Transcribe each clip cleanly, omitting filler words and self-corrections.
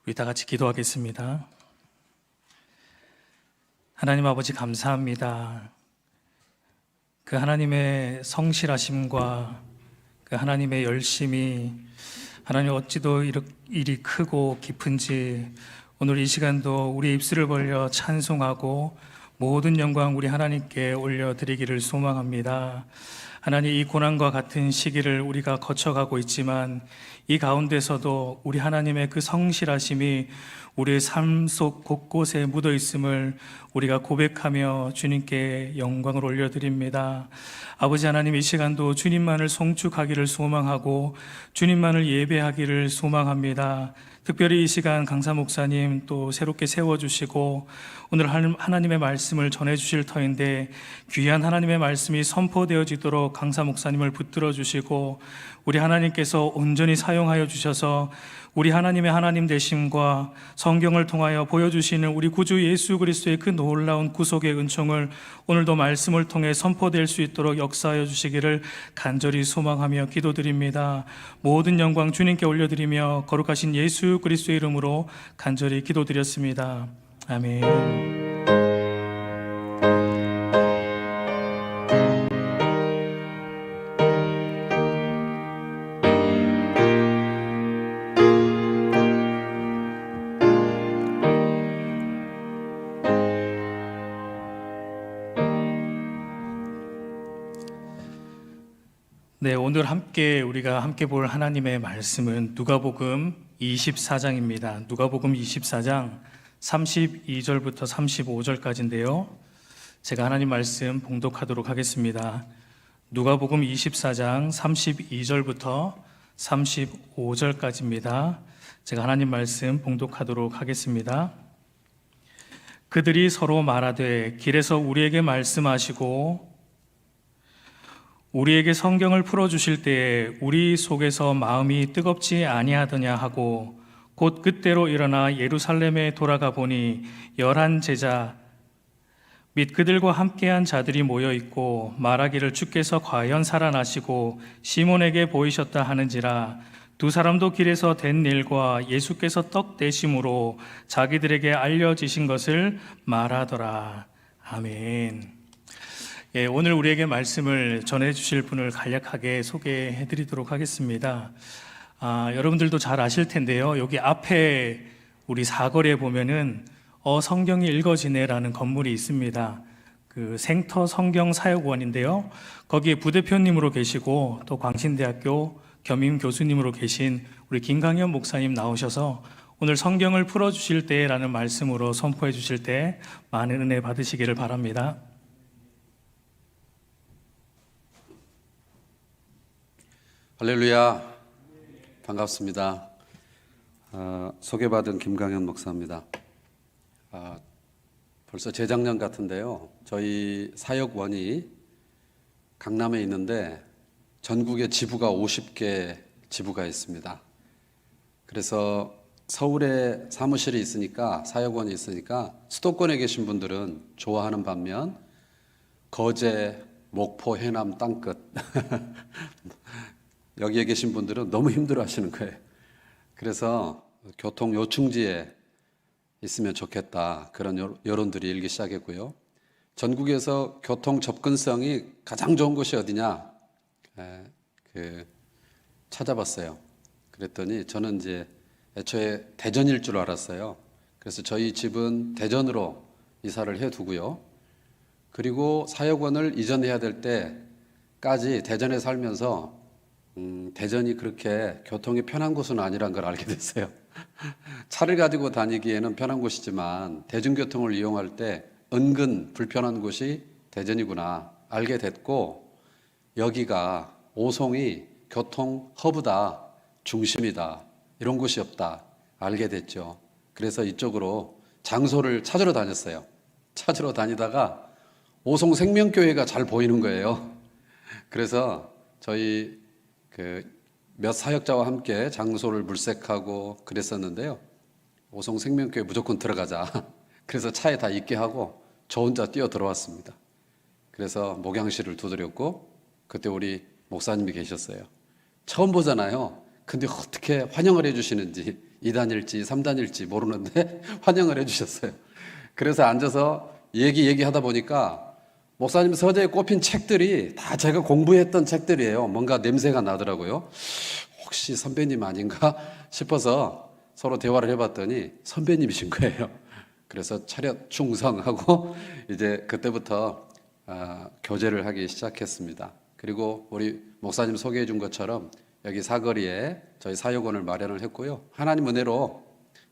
우리 다 같이 기도하겠습니다. 하나님 아버지 감사합니다. 그 하나님의 성실하심과 그 하나님의 열심이 하나님 어찌도 일이 크고 깊은지 오늘 이 시간도 우리 입술을 벌려 찬송하고 모든 영광 우리 하나님께 올려드리기를 소망합니다. 하나님, 이 고난과 같은 시기를 우리가 거쳐가고 있지만 이 가운데서도 우리 하나님의 그 성실하심이 우리의 삶 속 곳곳에 묻어 있음을 우리가 고백하며 주님께 영광을 올려드립니다. 아버지 하나님, 이 시간도 주님만을 송축하기를 소망하고 주님만을 예배하기를 소망합니다. 특별히 이 시간 강사 목사님 또 새롭게 세워주시고 오늘 하나님의 말씀을 전해주실 터인데 귀한 하나님의 말씀이 선포되어지도록 강사 목사님을 붙들어 주시고 우리 하나님께서 온전히 사용하여 주셔서 우리 하나님의 하나님 되심과 성경을 통하여 보여주시는 우리 구주 예수 그리스도의 그 놀라운 구속의 은총을 오늘도 말씀을 통해 선포될 수 있도록 역사하여 주시기를 간절히 소망하며 기도드립니다. 모든 영광 주님께 올려드리며 거룩하신 예수 그리스도의 이름으로 간절히 기도드렸습니다. 아멘. 네, 오늘 우리가 함께 볼 하나님의 말씀은 누가복음 24장입니다. 누가복음 24장 32절부터 35절까지인데요. 제가 하나님 말씀 봉독하도록 하겠습니다. 누가복음 24장 32절부터 35절까지입니다. 제가 하나님 말씀 봉독하도록 하겠습니다. 그들이 서로 말하되 길에서 우리에게 말씀하시고 우리에게 성경을 풀어주실 때에 우리 속에서 마음이 뜨겁지 아니하더냐 하고 곧 그때로 일어나 예루살렘에 돌아가 보니 11 제자 및 그들과 함께한 자들이 모여 있고 말하기를 주께서 과연 살아나시고 시몬에게 보이셨다 하는지라. 두 사람도 길에서 된 일과 예수께서 떡 되심으로 자기들에게 알려지신 것을 말하더라. 아멘. 예, 오늘 우리에게 말씀을 전해주실 분을 간략하게 소개해드리도록 하겠습니다. 여러분들도 잘 아실 텐데요. 여기 앞에 우리 사거리에 보면은 성경이 읽어지네라는 건물이 있습니다. 그 생터 성경 사역원인데요. 거기에 부대표님으로 계시고 또 광신대학교 겸임 교수님으로 계신 우리 김강현 목사님 나오셔서 오늘 성경을 풀어주실 때라는 말씀으로 선포해 주실 때 많은 은혜 받으시기를 바랍니다. 할렐루야, 반갑습니다. 소개받은 김강현 목사입니다. 벌써 재작년 같은데요, 저희 사역원이 강남에 있는데 전국에 지부가 50개 지부가 있습니다. 그래서 서울에 사무실이 있으니까, 사역원이 있으니까 수도권에 계신 분들은 좋아하는 반면 거제, 목포, 해남 땅끝 여기에 계신 분들은 너무 힘들어 하시는 거예요. 그래서 교통 요충지에 있으면 좋겠다, 그런 여론들이 일기 시작했고요. 전국에서 교통 접근성이 가장 좋은 곳이 어디냐 찾아봤어요. 그랬더니 저는 이제 애초에 대전일 줄 알았어요. 그래서 저희 집은 대전으로 이사를 해두고요. 그리고 사역원을 이전해야 될 때까지 대전에 살면서 대전이 그렇게 교통이 편한 곳은 아니란 걸 알게 됐어요. 차를 가지고 다니기에는 편한 곳이지만 대중교통을 이용할 때 은근 불편한 곳이 대전이구나 알게 됐고, 여기가 오송이 교통 허브다, 중심이다, 이런 곳이 없다 알게 됐죠. 그래서 이쪽으로 장소를 찾으러 다녔어요. 찾으러 다니다가 오송 생명교회가 잘 보이는 거예요. 그래서 저희 몇 사역자와 함께 장소를 물색하고 그랬었는데요. 오송 생명교회 무조건 들어가자. 그래서 차에 다 있게 하고 저 혼자 뛰어 들어왔습니다. 그래서 목양실을 두드렸고 그때 우리 목사님이 계셨어요. 처음 보잖아요. 근데 어떻게 환영을 해주시는지 2단일지 3단일지 모르는데 환영을 해주셨어요. 그래서 앉아서 얘기하다 보니까 목사님 서재에 꼽힌 책들이 다 제가 공부했던 책들이에요. 뭔가 냄새가 나더라고요. 혹시 선배님 아닌가 싶어서 서로 대화를 해봤더니 선배님이신 거예요. 그래서 차렷 충성하고 이제 그때부터 교제를 하기 시작했습니다. 그리고 우리 목사님 소개해 준 것처럼 여기 사거리에 저희 사역원을 마련을 했고요. 하나님 은혜로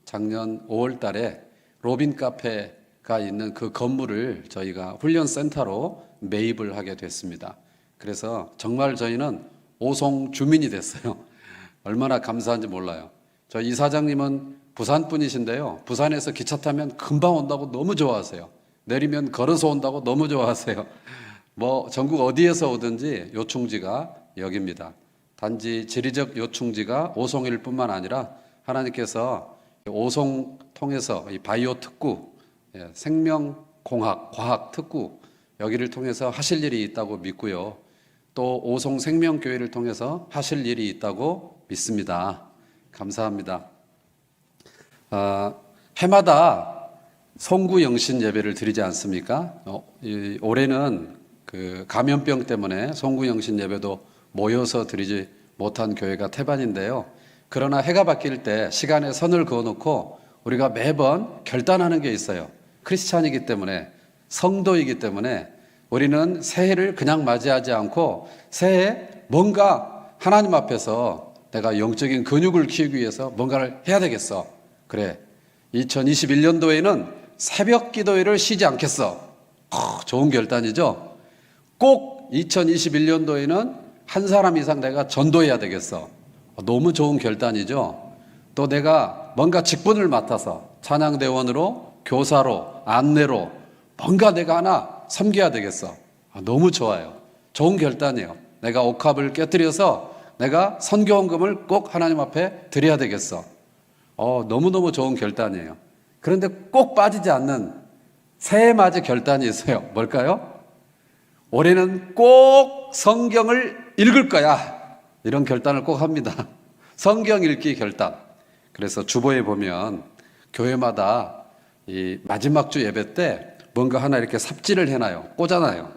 작년 5월 달에 로빈 카페가 있는 그 건물을 저희가 훈련센터로 매입을 하게 됐습니다. 그래서 정말 저희는 오송 주민이 됐어요. 얼마나 감사한지 몰라요. 저희 이사장님은 부산 분이신데요. 부산에서 기차 타면 금방 온다고 너무 좋아하세요. 내리면 걸어서 온다고 너무 좋아하세요. 뭐 전국 어디에서 오든지 요충지가 여기입니다. 단지 지리적 요충지가 오송일 뿐만 아니라 하나님께서 오송 통해서 이 바이오 특구, 생명공학, 과학 특구 여기를 통해서 하실 일이 있다고 믿고요. 또 오송 생명교회를 통해서 하실 일이 있다고 믿습니다. 감사합니다. 해마다 송구영신 예배를 드리지 않습니까? 올해는 그 감염병 때문에 송구영신 예배도 모여서 드리지 못한 교회가 태반인데요. 그러나 해가 바뀔 때 시간에 선을 그어놓고 우리가 매번 결단하는 게 있어요. 크리스찬이기 때문에, 성도이기 때문에 우리는 새해를 그냥 맞이하지 않고 새해에 뭔가 하나님 앞에서 내가 영적인 근육을 키우기 위해서 뭔가를 해야 되겠어. 그래, 2021년도에는 새벽 기도회를 쉬지 않겠어. 좋은 결단이죠. 꼭 2021년도에는 한 사람 이상 내가 전도해야 되겠어. 너무 좋은 결단이죠. 또 내가 뭔가 직분을 맡아서 찬양대원으로, 교사로, 안내로 뭔가 내가 하나 섬겨야 되겠어. 너무 좋아요. 좋은 결단이에요. 내가 옥합을 깨뜨려서 내가 선교헌금을 꼭 하나님 앞에 드려야 되겠어. 너무너무 좋은 결단이에요. 그런데 꼭 빠지지 않는 새해 맞이 결단이 있어요. 뭘까요? 올해는 꼭 성경을 읽을 거야. 이런 결단을 꼭 합니다. 성경 읽기 결단. 그래서 주보에 보면 교회마다 이 마지막 주 예배 때 뭔가 하나 이렇게 삽질을 해놔요. 꽂아놔요.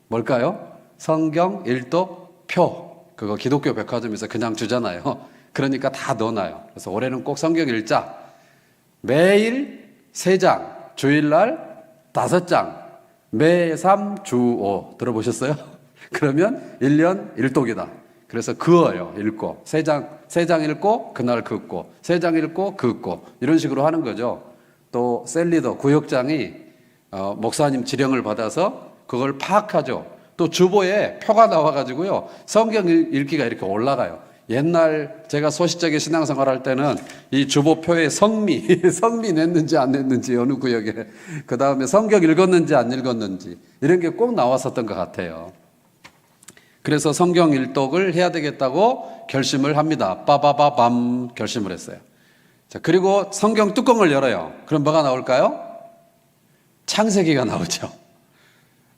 뭘까요? 성경 일독 표. 그거 기독교 백화점에서 그냥 주잖아요. 그러니까 다 넣어놔요. 그래서 올해는 꼭 성경 읽자. 매일 3장, 주일날 5장, 매3 주5 들어보셨어요? 그러면 1년 1독이다. 그래서 그어요. 읽고 3장 읽고 그날 긋고 3장 읽고 긋고 이런 식으로 하는 거죠. 또 셀리더 구역장이 목사님 지령을 받아서 그걸 파악하죠. 또 주보에 표가 나와가지고요. 성경 읽기가 이렇게 올라가요. 옛날 제가 소시적인 신앙생활 할 때는 이 주보표에 성미 냈는지 안 냈는지 어느 구역에 그 다음에 성경 읽었는지 안 읽었는지 이런 게 꼭 나왔었던 것 같아요. 그래서 성경 일독을 해야 되겠다고 결심을 합니다. 빠바바밤 결심을 했어요. 자, 그리고 성경 뚜껑을 열어요. 그럼 뭐가 나올까요? 창세기가 나오죠.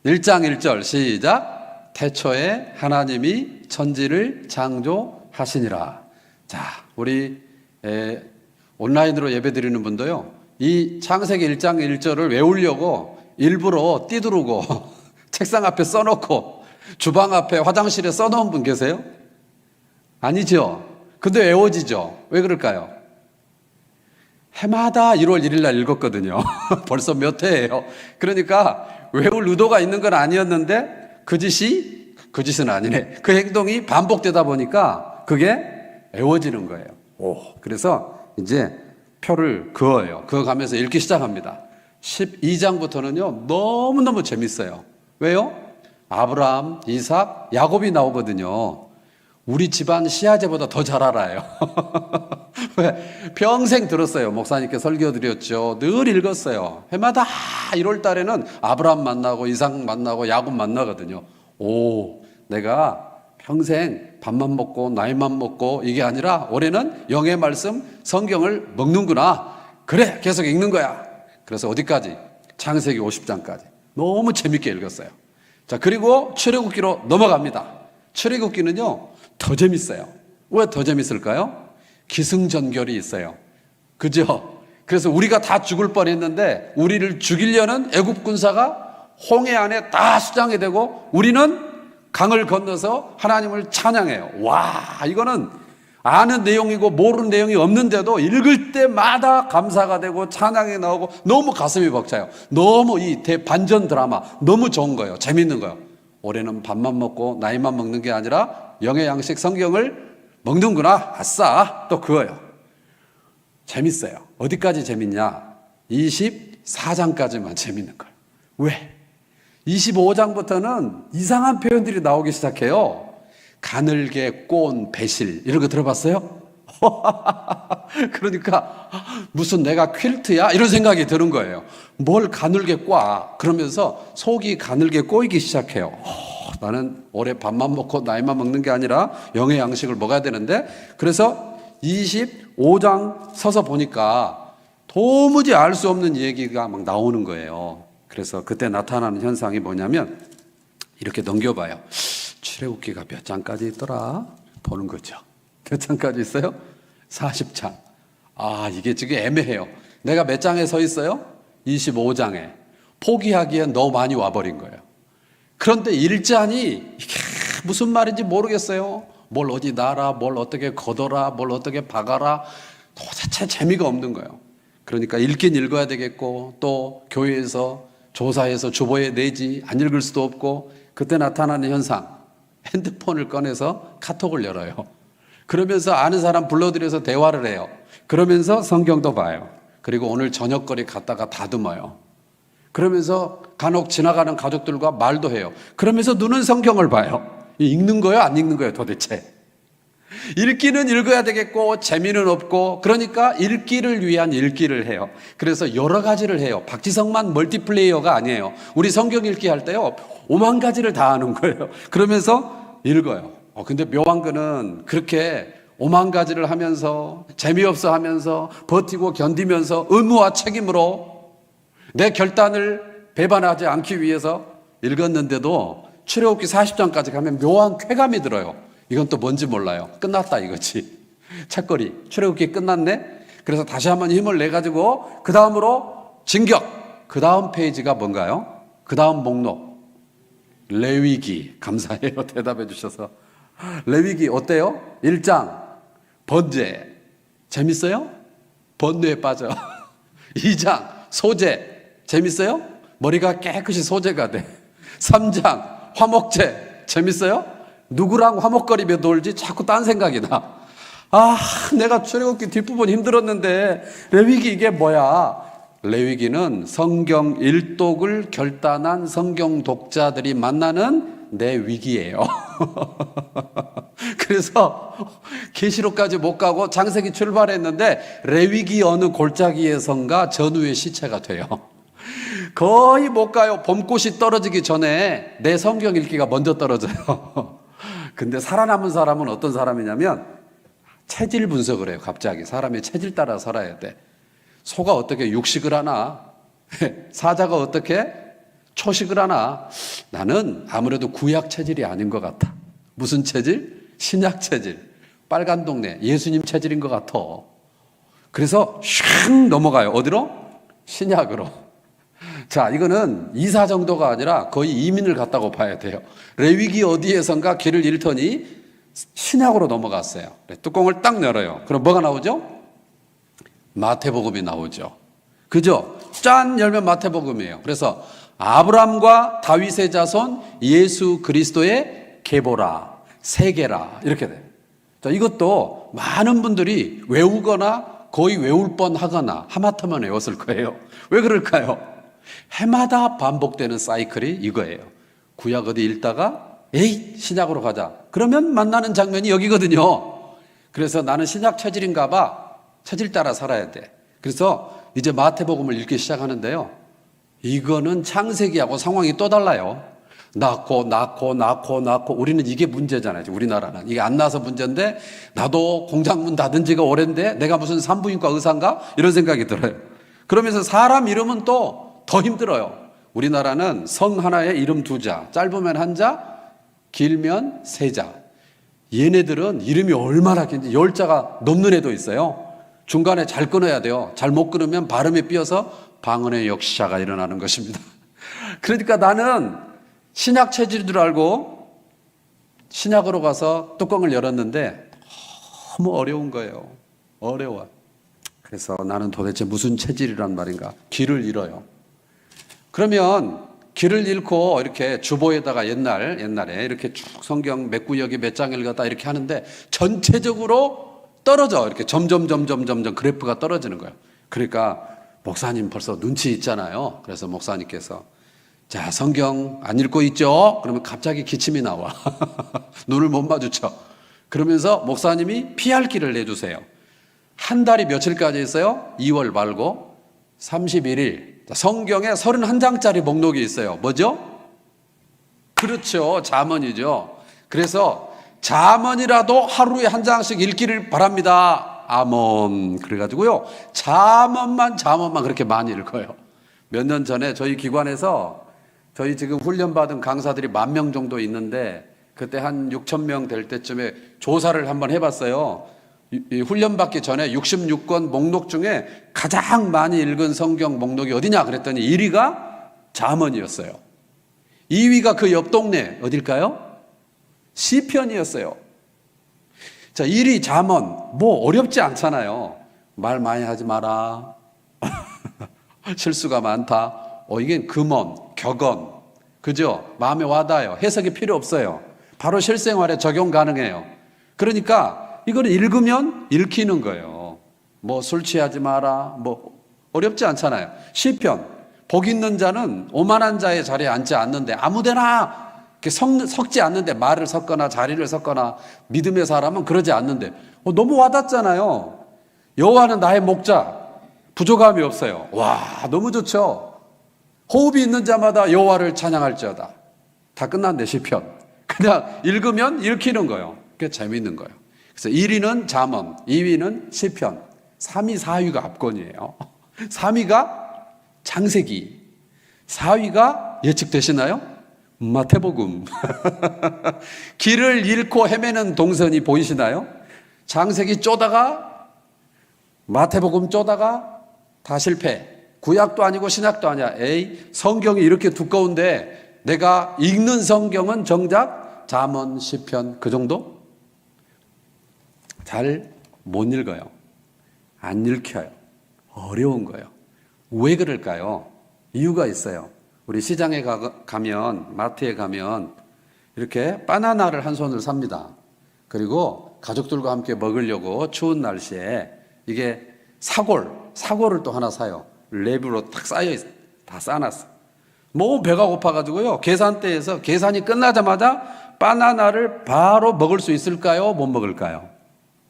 1장 1절 시작. 태초에 하나님이 천지를 창조하시니라. 자, 우리 온라인으로 예배드리는 분도요. 이 창세기 1장 1절을 외우려고 일부러 띠두르고 책상 앞에 써놓고 주방 앞에 화장실에 써놓은 분 계세요? 아니죠. 근데 외워지죠. 왜 그럴까요? 해마다 1월 1일 날 읽었거든요. 벌써 몇 회예요. 그러니까 외울 의도가 있는 건 아니었는데 그 짓은 아니네. 그 행동이 반복되다 보니까 그게 외워지는 거예요. 그래서 이제 표를 그어요. 그어가면서 읽기 시작합니다. 12장부터는요, 너무너무 재밌어요. 왜요? 아브라함, 이삭, 야곱이 나오거든요. 우리 집안 시아제보다 더 잘 알아요. 왜? 평생 들었어요. 목사님께 설교 드렸죠. 늘 읽었어요. 해마다 1월 달에는 아브라함 만나고 이삭 만나고 야곱 만나거든요. 내가 평생 밥만 먹고 나이만 먹고 이게 아니라 올해는 영의 말씀 성경을 먹는구나. 그래, 계속 읽는 거야. 그래서 어디까지? 창세기 50장까지. 너무 재밌게 읽었어요. 자, 그리고 출애굽기로 넘어갑니다. 출애굽기는요, 더 재밌어요. 왜 더 재밌을까요? 기승전결이 있어요. 그죠? 그래서 우리가 다 죽을 뻔했는데 우리를 죽이려는 애굽 군사가 홍해 안에 다 수장이 되고 우리는 강을 건너서 하나님을 찬양해요. 와, 이거는 아는 내용이고 모르는 내용이 없는데도 읽을 때마다 감사가 되고 찬양이 나오고 너무 가슴이 벅차요. 너무 이 대반전 드라마 너무 좋은 거예요. 재밌는 거예요. 올해는 밥만 먹고 나이만 먹는 게 아니라 영의 양식 성경을 먹는구나. 아싸. 또 그거예요. 재밌어요. 어디까지 재밌냐? 24장까지만 재밌는 거예요. 왜? 25장부터는 이상한 표현들이 나오기 시작해요. 가늘게 꼰 배실 이런 거 들어봤어요? 그러니까 무슨 내가 퀼트야? 이런 생각이 드는 거예요. 뭘 가늘게 꽈? 그러면서 속이 가늘게 꼬이기 시작해요. 나는 올해 밥만 먹고 나이만 먹는 게 아니라 영의 양식을 먹어야 되는데, 그래서 25장 서서 보니까 도무지 알 수 없는 얘기가 막 나오는 거예요. 그래서 그때 나타나는 현상이 뭐냐면 이렇게 넘겨봐요. 출애굽기가 몇 장까지 있더라? 보는 거죠. 몇 장까지 있어요? 40장. 아, 이게 지금 애매해요. 내가 몇 장에 서 있어요? 25장에. 포기하기엔 너무 많이 와버린 거예요. 그런데 1장이 이게 무슨 말인지 모르겠어요. 뭘 어디 놔라, 뭘 어떻게 걷어라, 뭘 어떻게 박아라. 도대체 재미가 없는 거예요. 그러니까 읽긴 읽어야 되겠고, 또 교회에서 조사해서 주보에 내지, 안 읽을 수도 없고, 그때 나타나는 현상. 핸드폰을 꺼내서 카톡을 열어요. 그러면서 아는 사람 불러들여서 대화를 해요. 그러면서 성경도 봐요. 그리고 오늘 저녁거리 갔다가 다듬어요. 그러면서 간혹 지나가는 가족들과 말도 해요. 그러면서 눈은 성경을 봐요. 읽는 거예요? 안 읽는 거예요? 도대체. 읽기는 읽어야 되겠고 재미는 없고, 그러니까 읽기를 위한 읽기를 해요. 그래서 여러 가지를 해요. 박지성만 멀티플레이어가 아니에요. 우리 성경 읽기 할 때요 5만 가지를 다 하는 거예요. 그러면서 읽어요. 근데 묘한 거는 그렇게 5만 가지를 하면서 재미없어 하면서 버티고 견디면서 의무와 책임으로 내 결단을 배반하지 않기 위해서 읽었는데도 출애굽기 40장까지 가면 묘한 쾌감이 들어요. 이건 또 뭔지 몰라요. 끝났다 이거지. 책거리. 출애굽기 끝났네. 그래서 다시 한번 힘을 내가지고 그 다음으로 진격. 그 다음 페이지가 뭔가요? 그 다음 목록. 레위기. 감사해요. 대답해 주셔서. 레위기 어때요? 1장. 번제. 재밌어요? 번뇌에 빠져. 2장. 소제. 재밌어요? 머리가 깨끗이 소제가 돼. 3장. 화목제. 재밌어요? 누구랑 화목거리며 놀지 자꾸 딴 생각이 나. 아, 내가 출애굽기 뒷부분 힘들었는데 레위기 이게 뭐야? 레위기는 성경 일독을 결단한 성경 독자들이 만나는 내 위기예요. 그래서 계시록까지 못 가고 창세기 출발했는데 레위기 어느 골짜기에선가 전후의 시체가 돼요. 거의 못 가요. 봄꽃이 떨어지기 전에 내 성경 읽기가 먼저 떨어져요. 근데 살아남은 사람은 어떤 사람이냐면 체질 분석을 해요. 갑자기 사람의 체질 따라 살아야 돼. 소가 어떻게 육식을 하나, 사자가 어떻게 초식을 하나. 나는 아무래도 구약 체질이 아닌 것 같아. 무슨 체질? 신약 체질. 빨간 동네 예수님 체질인 것 같아. 그래서 슉 넘어가요. 어디로? 신약으로. 자, 이거는 이사 정도가 아니라 거의 이민을 갔다고 봐야 돼요. 레위기 어디에선가 길을 잃더니 신약으로 넘어갔어요. 뚜껑을 딱 열어요. 그럼 뭐가 나오죠? 마태복음이 나오죠. 그죠? 짠 열면 마태복음이에요. 그래서 아브람과 다윗의 자손 예수 그리스도의 계보라, 세계라 이렇게 돼요. 자, 이것도 많은 분들이 외우거나 거의 외울 뻔하거나 하마터면 외웠을 거예요. 왜 그럴까요? 해마다 반복되는 사이클이 이거예요. 구약 어디 읽다가 에이 신약으로 가자. 그러면 만나는 장면이 여기거든요. 그래서 나는 신약 체질인가 봐. 체질 따라 살아야 돼. 그래서 이제 마태복음을 읽기 시작하는데요. 이거는 창세기하고 상황이 또 달라요. 낳고 우리는 이게 문제잖아요. 우리나라는 이게 안 나서 문제인데, 나도 공장 문 닫은 지가 오랜데 내가 무슨 산부인과 의사인가 이런 생각이 들어요. 그러면서 사람 이름은 또 더 힘들어요. 우리나라는 성 하나에 이름 두 자, 짧으면 한 자, 길면 세 자. 얘네들은 이름이 얼마나 긴지 10자가 넘는 애도 있어요. 중간에 잘 끊어야 돼요. 잘 못 끊으면 발음이 삐어서 방언의 역시자가 일어나는 것입니다. 그러니까 나는 신약 체질인 줄 알고 신약으로 가서 뚜껑을 열었는데 너무 어려운 거예요. 어려워요. 그래서 나는 도대체 무슨 체질이란 말인가? 길을 잃어요. 그러면 길을 잃고 이렇게 주보에다가 옛날에 이렇게 쭉 성경 몇 구역에 몇 장 읽었다 이렇게 하는데 전체적으로 떨어져. 이렇게 점점 그래프가 떨어지는 거예요. 그러니까 목사님 벌써 눈치 있잖아요. 그래서 목사님께서 자, 성경 안 읽고 있죠? 그러면 갑자기 기침이 나와. 눈을 못 마주쳐. 그러면서 목사님이 피할 길을 내주세요. 한 달이 며칠까지 있어요? 2월 말고 31일. 성경에 31장짜리 목록이 있어요. 뭐죠? 그렇죠. 잠언이죠. 그래서 잠언이라도 하루에 한 장씩 읽기를 바랍니다. 아몬. 그래가지고요. 잠언만 그렇게 많이 읽어요. 몇 년 전에 저희 기관에서 저희 지금 훈련받은 강사들이 10,000명 정도 있는데 그때 한 6,000명 될 때쯤에 조사를 한번 해봤어요. 이 훈련받기 전에 66권 목록 중에 가장 많이 읽은 성경 목록이 어디냐 그랬더니 1위가 잠언이었어요. 2위가 그 옆 동네 어딜까요? 시편이었어요. 자, 1위 잠언. 뭐 어렵지 않잖아요. 말 많이 하지 마라. 실수가 많다. 이게 금언, 격언. 그죠? 마음에 와닿아요. 해석이 필요 없어요. 바로 실생활에 적용 가능해요. 그러니까 이걸 읽으면 읽히는 거예요. 뭐 술 취하지 마라. 뭐 어렵지 않잖아요. 시편. 복 있는 자는 오만한 자의 자리에 앉지 않는데 아무데나 섞지 않는데 말을 섞거나 자리를 섞거나 믿음의 사람은 그러지 않는데 너무 와닿잖아요. 여호와는 나의 목자. 부족함이 없어요. 와, 너무 좋죠. 호흡이 있는 자마다 여호와를 찬양할지어다. 다 끝났네, 시편. 그냥 읽으면 읽히는 거예요. 그게 재미있는 거예요. 그래서 1위는 잠언, 2위는 시편, 3위, 4위가 압권이에요. 3위가 창세기, 4위가 예측되시나요? 마태복음. 길을 잃고 헤매는 동선이 보이시나요? 창세기 쪼다가 마태복음 쪼다가 다 실패. 구약도 아니고 신약도 아니야. 에이, 성경이 이렇게 두꺼운데 내가 읽는 성경은 정작 잠언, 시편 그 정도? 잘 못 읽어요. 안 읽혀요. 어려운 거예요. 왜 그럴까요? 이유가 있어요. 우리 시장에 가면 마트에 가면 이렇게 바나나를 한 손을 삽니다. 그리고 가족들과 함께 먹으려고 추운 날씨에 이게 사골을 또 하나 사요. 랩으로 탁 쌓여있어. 다 쌓아놨어. 뭐 배가 고파가지고요. 계산대에서 계산이 끝나자마자 바나나를 바로 먹을 수 있을까요? 못 먹을까요?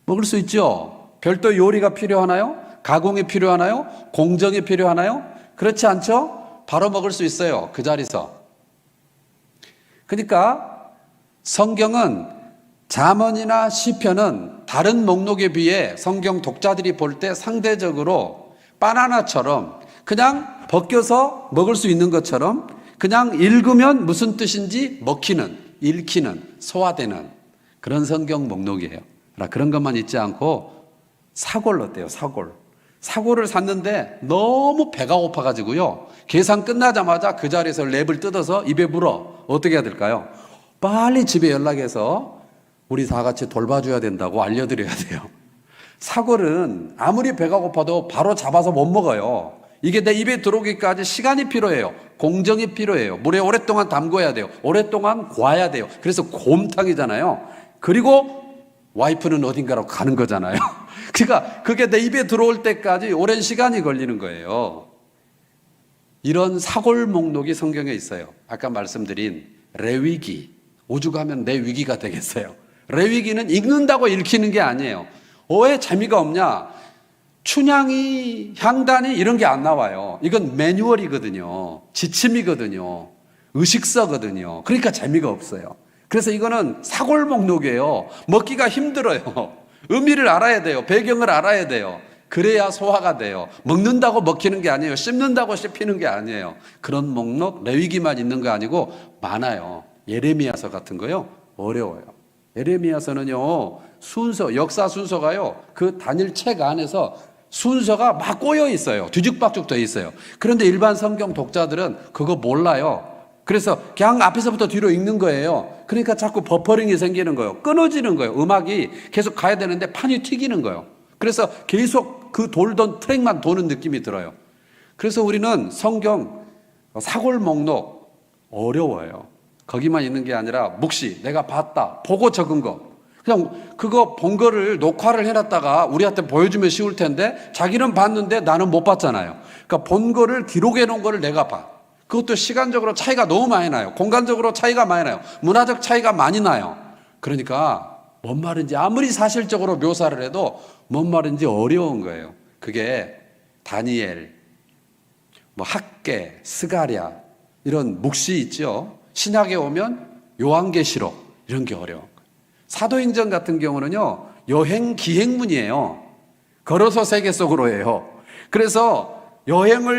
먹을 수 있죠. 별도 요리가 필요하나요? 가공이 필요하나요? 공정이 필요하나요? 그렇지 않죠? 바로 먹을 수 있어요. 그 자리에서. 그러니까 성경은 잠언이나 시편은 다른 목록에 비해 성경 독자들이 볼 때 상대적으로 바나나처럼 그냥 벗겨서 먹을 수 있는 것처럼 그냥 읽으면 무슨 뜻인지 먹히는, 읽히는, 소화되는 그런 성경 목록이에요. 그런 것만 있지 않고 사골 어때요? 사골을 샀는데 너무 배가 고파가지고요. 계산 끝나자마자 그 자리에서 랩을 뜯어서 입에 물어. 어떻게 해야 될까요? 빨리 집에 연락해서 우리 다 같이 돌봐줘야 된다고 알려드려야 돼요. 사골은 아무리 배가 고파도 바로 잡아서 못 먹어요. 이게 내 입에 들어오기까지 시간이 필요해요. 공정이 필요해요. 물에 오랫동안 담궈야 돼요. 오랫동안 구워야 돼요. 그래서 곰탕이잖아요. 그리고 와이프는 어딘가로 가는 거잖아요. 그러니까 그게 내 입에 들어올 때까지 오랜 시간이 걸리는 거예요. 이런 사골 목록이 성경에 있어요. 아까 말씀드린 레위기. 오죽하면 내 위기가 되겠어요. 레위기는 읽는다고 읽히는 게 아니에요. 왜 재미가 없냐? 춘향이, 향단이 이런 게 안 나와요. 이건 매뉴얼이거든요. 지침이거든요. 의식서거든요. 그러니까 재미가 없어요. 그래서 이거는 사골 목록이에요. 먹기가 힘들어요. 의미를 알아야 돼요. 배경을 알아야 돼요. 그래야 소화가 돼요. 먹는다고 먹히는 게 아니에요. 씹는다고 씹히는 게 아니에요. 그런 목록, 레위기만 있는 거 아니고 많아요. 예레미야서 같은 거요. 어려워요. 에레미야서는요, 역사 순서가요, 그 단일 책 안에서 순서가 막 꼬여 있어요. 뒤죽박죽 돼 있어요. 그런데 일반 성경 독자들은 그거 몰라요. 그래서 그냥 앞에서부터 뒤로 읽는 거예요. 그러니까 자꾸 버퍼링이 생기는 거예요. 끊어지는 거예요. 음악이 계속 가야 되는데 판이 튀기는 거예요. 그래서 계속 그 돌던 트랙만 도는 느낌이 들어요. 그래서 우리는 성경 사골 목록 어려워요. 거기만 있는 게 아니라 묵시, 내가 봤다, 보고 적은 거. 그냥 그거 본 거를 녹화를 해놨다가 우리한테 보여주면 쉬울 텐데 자기는 봤는데 나는 못 봤잖아요. 그러니까 본 거를 기록해 놓은 거를 내가 봐. 그것도 시간적으로 차이가 너무 많이 나요. 공간적으로 차이가 많이 나요. 문화적 차이가 많이 나요. 그러니까 뭔 말인지 아무리 사실적으로 묘사를 해도 뭔 말인지 어려운 거예요. 그게 다니엘, 학개, 스가랴 이런 묵시 있죠. 신약에 오면 요한계시록 이런 게 어려워. 사도행전 같은 경우는요, 여행 기행문이에요. 걸어서 세계 속으로 해요. 그래서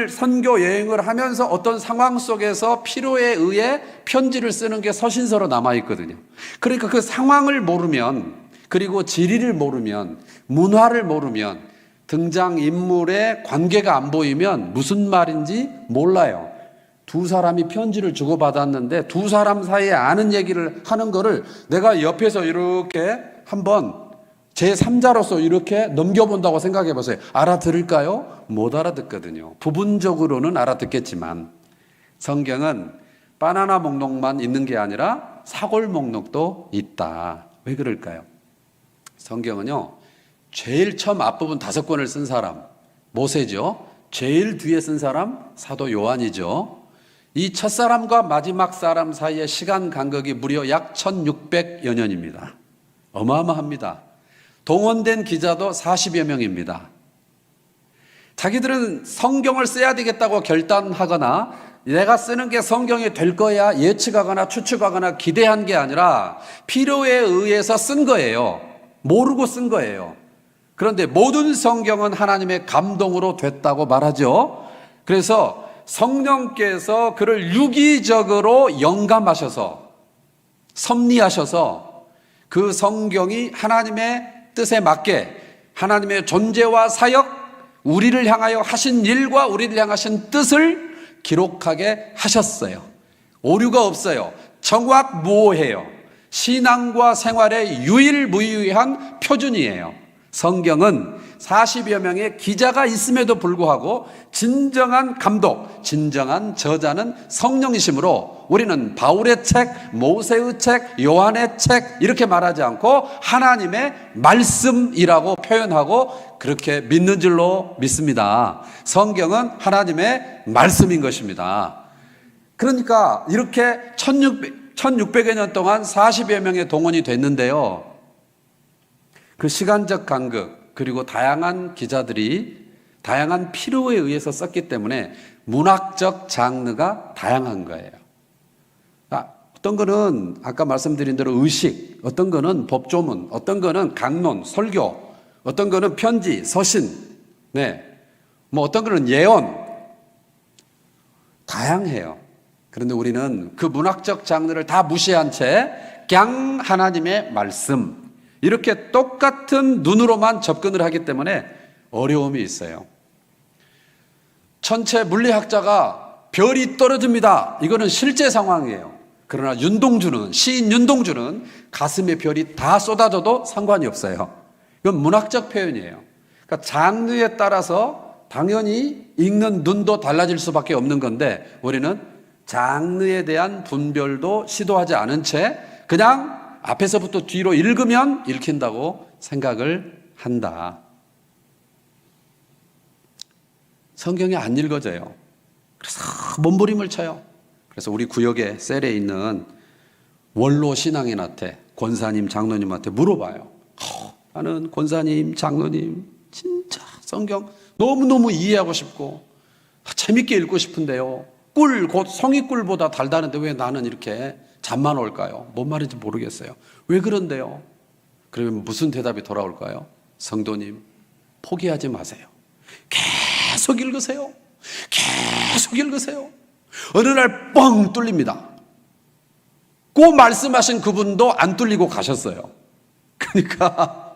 선교 여행을 하면서 어떤 상황 속에서 필요에 의해 편지를 쓰는 게 서신서로 남아있거든요. 그러니까 그 상황을 모르면, 그리고 지리를 모르면, 문화를 모르면, 등장인물의 관계가 안 보이면 무슨 말인지 몰라요. 두 사람이 편지를 주고받았는데 두 사람 사이에 아는 얘기를 하는 거를 내가 옆에서 이렇게 한번 제3자로서 이렇게 넘겨본다고 생각해 보세요. 알아들을까요? 못 알아듣거든요. 부분적으로는 알아듣겠지만 성경은 바나나 목록만 있는 게 아니라 사골 목록도 있다. 왜 그럴까요? 성경은요, 제일 처음 앞부분 5권을 쓴 사람 모세죠. 제일 뒤에 쓴 사람 사도 요한이죠. 이 첫사람과 마지막 사람 사이의 시간 간격이 무려 약 1600여 년입니다. 어마어마합니다. 동원된 기자도 40여 명입니다. 자기들은 성경을 써야 되겠다고 결단하거나 내가 쓰는 게 성경이 될 거야 예측하거나 추측하거나 기대한 게 아니라 필요에 의해서 쓴 거예요. 모르고 쓴 거예요. 그런데 모든 성경은 하나님의 감동으로 됐다고 말하죠. 그래서 성령께서 그를 유기적으로 영감하셔서 섭리하셔서 그 성경이 하나님의 뜻에 맞게 하나님의 존재와 사역, 우리를 향하여 하신 일과 우리를 향하신 뜻을 기록하게 하셨어요. 오류가 없어요. 정확무오해요. 신앙과 생활의 유일무이한 표준이에요. 성경은 40여 명의 기자가 있음에도 불구하고 진정한 감독, 진정한 저자는 성령이시므로 우리는 바울의 책, 모세의 책, 요한의 책 이렇게 말하지 않고 하나님의 말씀이라고 표현하고 그렇게 믿는 줄로 믿습니다. 성경은 하나님의 말씀인 것입니다. 그러니까 이렇게 1600여 년 동안 40여 명의 동원이 됐는데요. 그 시간적 간극 그리고 다양한 기자들이 다양한 필요에 의해서 썼기 때문에 문학적 장르가 다양한 거예요. 어떤 거는 아까 말씀드린 대로 의식, 어떤 거는 법조문, 어떤 거는 강론, 설교, 어떤 거는 편지, 서신, 어떤 거는 예언, 다양해요. 그런데 우리는 그 문학적 장르를 다 무시한 채 그냥 하나님의 말씀 이렇게 똑같은 눈으로만 접근을 하기 때문에 어려움이 있어요. 천체 물리학자가 별이 떨어집니다. 이거는 실제 상황이에요. 그러나 시인 윤동주는 가슴에 별이 다 쏟아져도 상관이 없어요. 이건 문학적 표현이에요. 그러니까 장르에 따라서 당연히 읽는 눈도 달라질 수밖에 없는 건데 우리는 장르에 대한 분별도 시도하지 않은 채 그냥 앞에서부터 뒤로 읽으면 읽힌다고 생각을 한다. 성경이 안 읽어져요. 그래서 몸부림을 쳐요. 그래서 우리 구역에 셀에 있는 원로 신앙인한테 권사님, 장로님한테 물어봐요. 나는 권사님, 장로님 진짜 성경 너무너무 이해하고 싶고 재밌게 읽고 싶은데요. 곧 송이꿀보다 달다는데 왜 나는 이렇게 잠만 올까요? 뭔 말인지 모르겠어요. 왜 그런데요? 그러면 무슨 대답이 돌아올까요? 성도님, 포기하지 마세요. 계속 읽으세요. 계속 읽으세요. 어느 날 뻥 뚫립니다. 그 말씀하신 그분도 안 뚫리고 가셨어요. 그러니까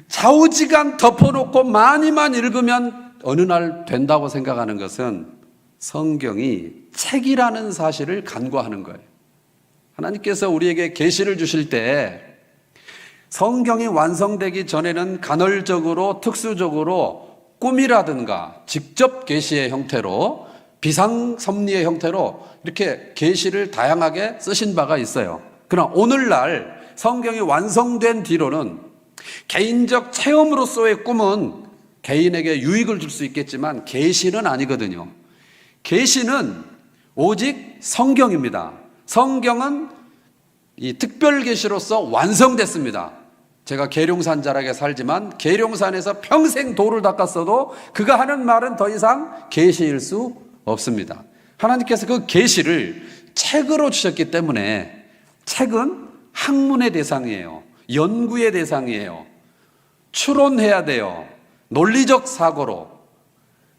좌우지간 덮어놓고 많이만 읽으면 어느 날 된다고 생각하는 것은 성경이 책이라는 사실을 간과하는 거예요. 하나님께서 우리에게 계시를 주실 때 성경이 완성되기 전에는 간헐적으로 특수적으로 꿈이라든가 직접 계시의 형태로 비상섭리의 형태로 이렇게 계시를 다양하게 쓰신 바가 있어요. 그러나 오늘날 성경이 완성된 뒤로는 개인적 체험으로서의 꿈은 개인에게 유익을 줄 수 있겠지만 계시는 아니거든요. 계시는 오직 성경입니다. 성경은 이 특별 계시로서 완성됐습니다. 제가 계룡산 자락에 살지만 계룡산에서 평생 돌을 닦았어도 그가 하는 말은 더 이상 계시일 수 없습니다. 하나님께서 그 계시를 책으로 주셨기 때문에 책은 학문의 대상이에요. 연구의 대상이에요. 추론해야 돼요. 논리적 사고로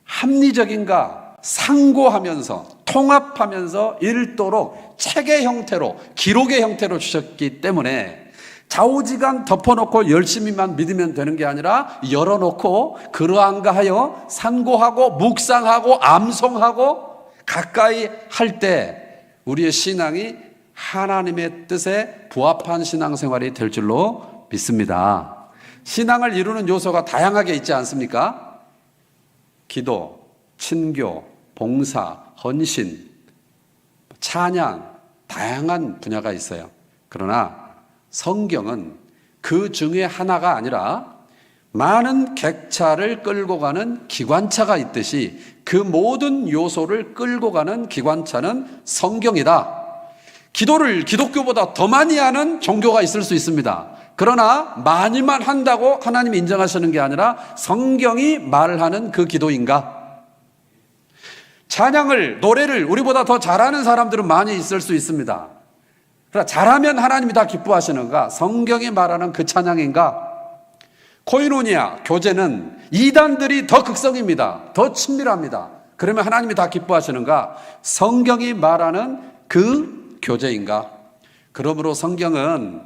합리적인가 상고하면서 통합하면서 읽도록 책의 형태로 기록의 형태로 주셨기 때문에 좌우지간 덮어놓고 열심히만 믿으면 되는 게 아니라 열어놓고 그러한가 하여 산고하고 묵상하고 암송하고 가까이 할 때 우리의 신앙이 하나님의 뜻에 부합한 신앙생활이 될 줄로 믿습니다. 신앙을 이루는 요소가 다양하게 있지 않습니까? 기도, 친교, 봉사, 헌신, 찬양, 다양한 분야가 있어요. 그러나 성경은 그 중에 하나가 아니라 많은 객차를 끌고 가는 기관차가 있듯이 그 모든 요소를 끌고 가는 기관차는 성경이다. 기도를 기독교보다 더 많이 하는 종교가 있을 수 있습니다. 그러나 많이만 한다고 하나님이 인정하시는 게 아니라 성경이 말하는 그 기도인가? 찬양을, 노래를 우리보다 더 잘하는 사람들은 많이 있을 수 있습니다. 그러나 잘하면 하나님이 다 기뻐하시는가? 성경이 말하는 그 찬양인가? 코이노니아, 교제는 이단들이 더 극성입니다. 더 친밀합니다. 그러면 하나님이 다 기뻐하시는가? 성경이 말하는 그 교제인가? 그러므로 성경은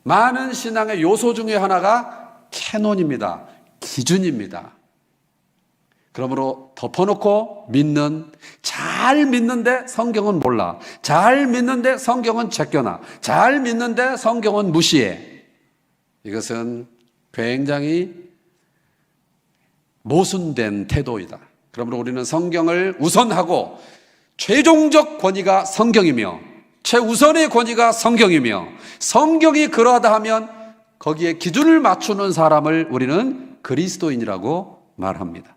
많은 신앙의 요소 중에 하나가 캐논입니다. 기준입니다. 그러므로 덮어놓고 믿는, 잘 믿는데 성경은 몰라. 잘 믿는데 성경은 제껴놔. 잘 믿는데 성경은 무시해. 이것은 굉장히 모순된 태도이다. 그러므로 우리는 성경을 우선하고 최종적 권위가 성경이며 최우선의 권위가 성경이며 성경이 그러하다 하면 거기에 기준을 맞추는 사람을 우리는 그리스도인이라고 말합니다.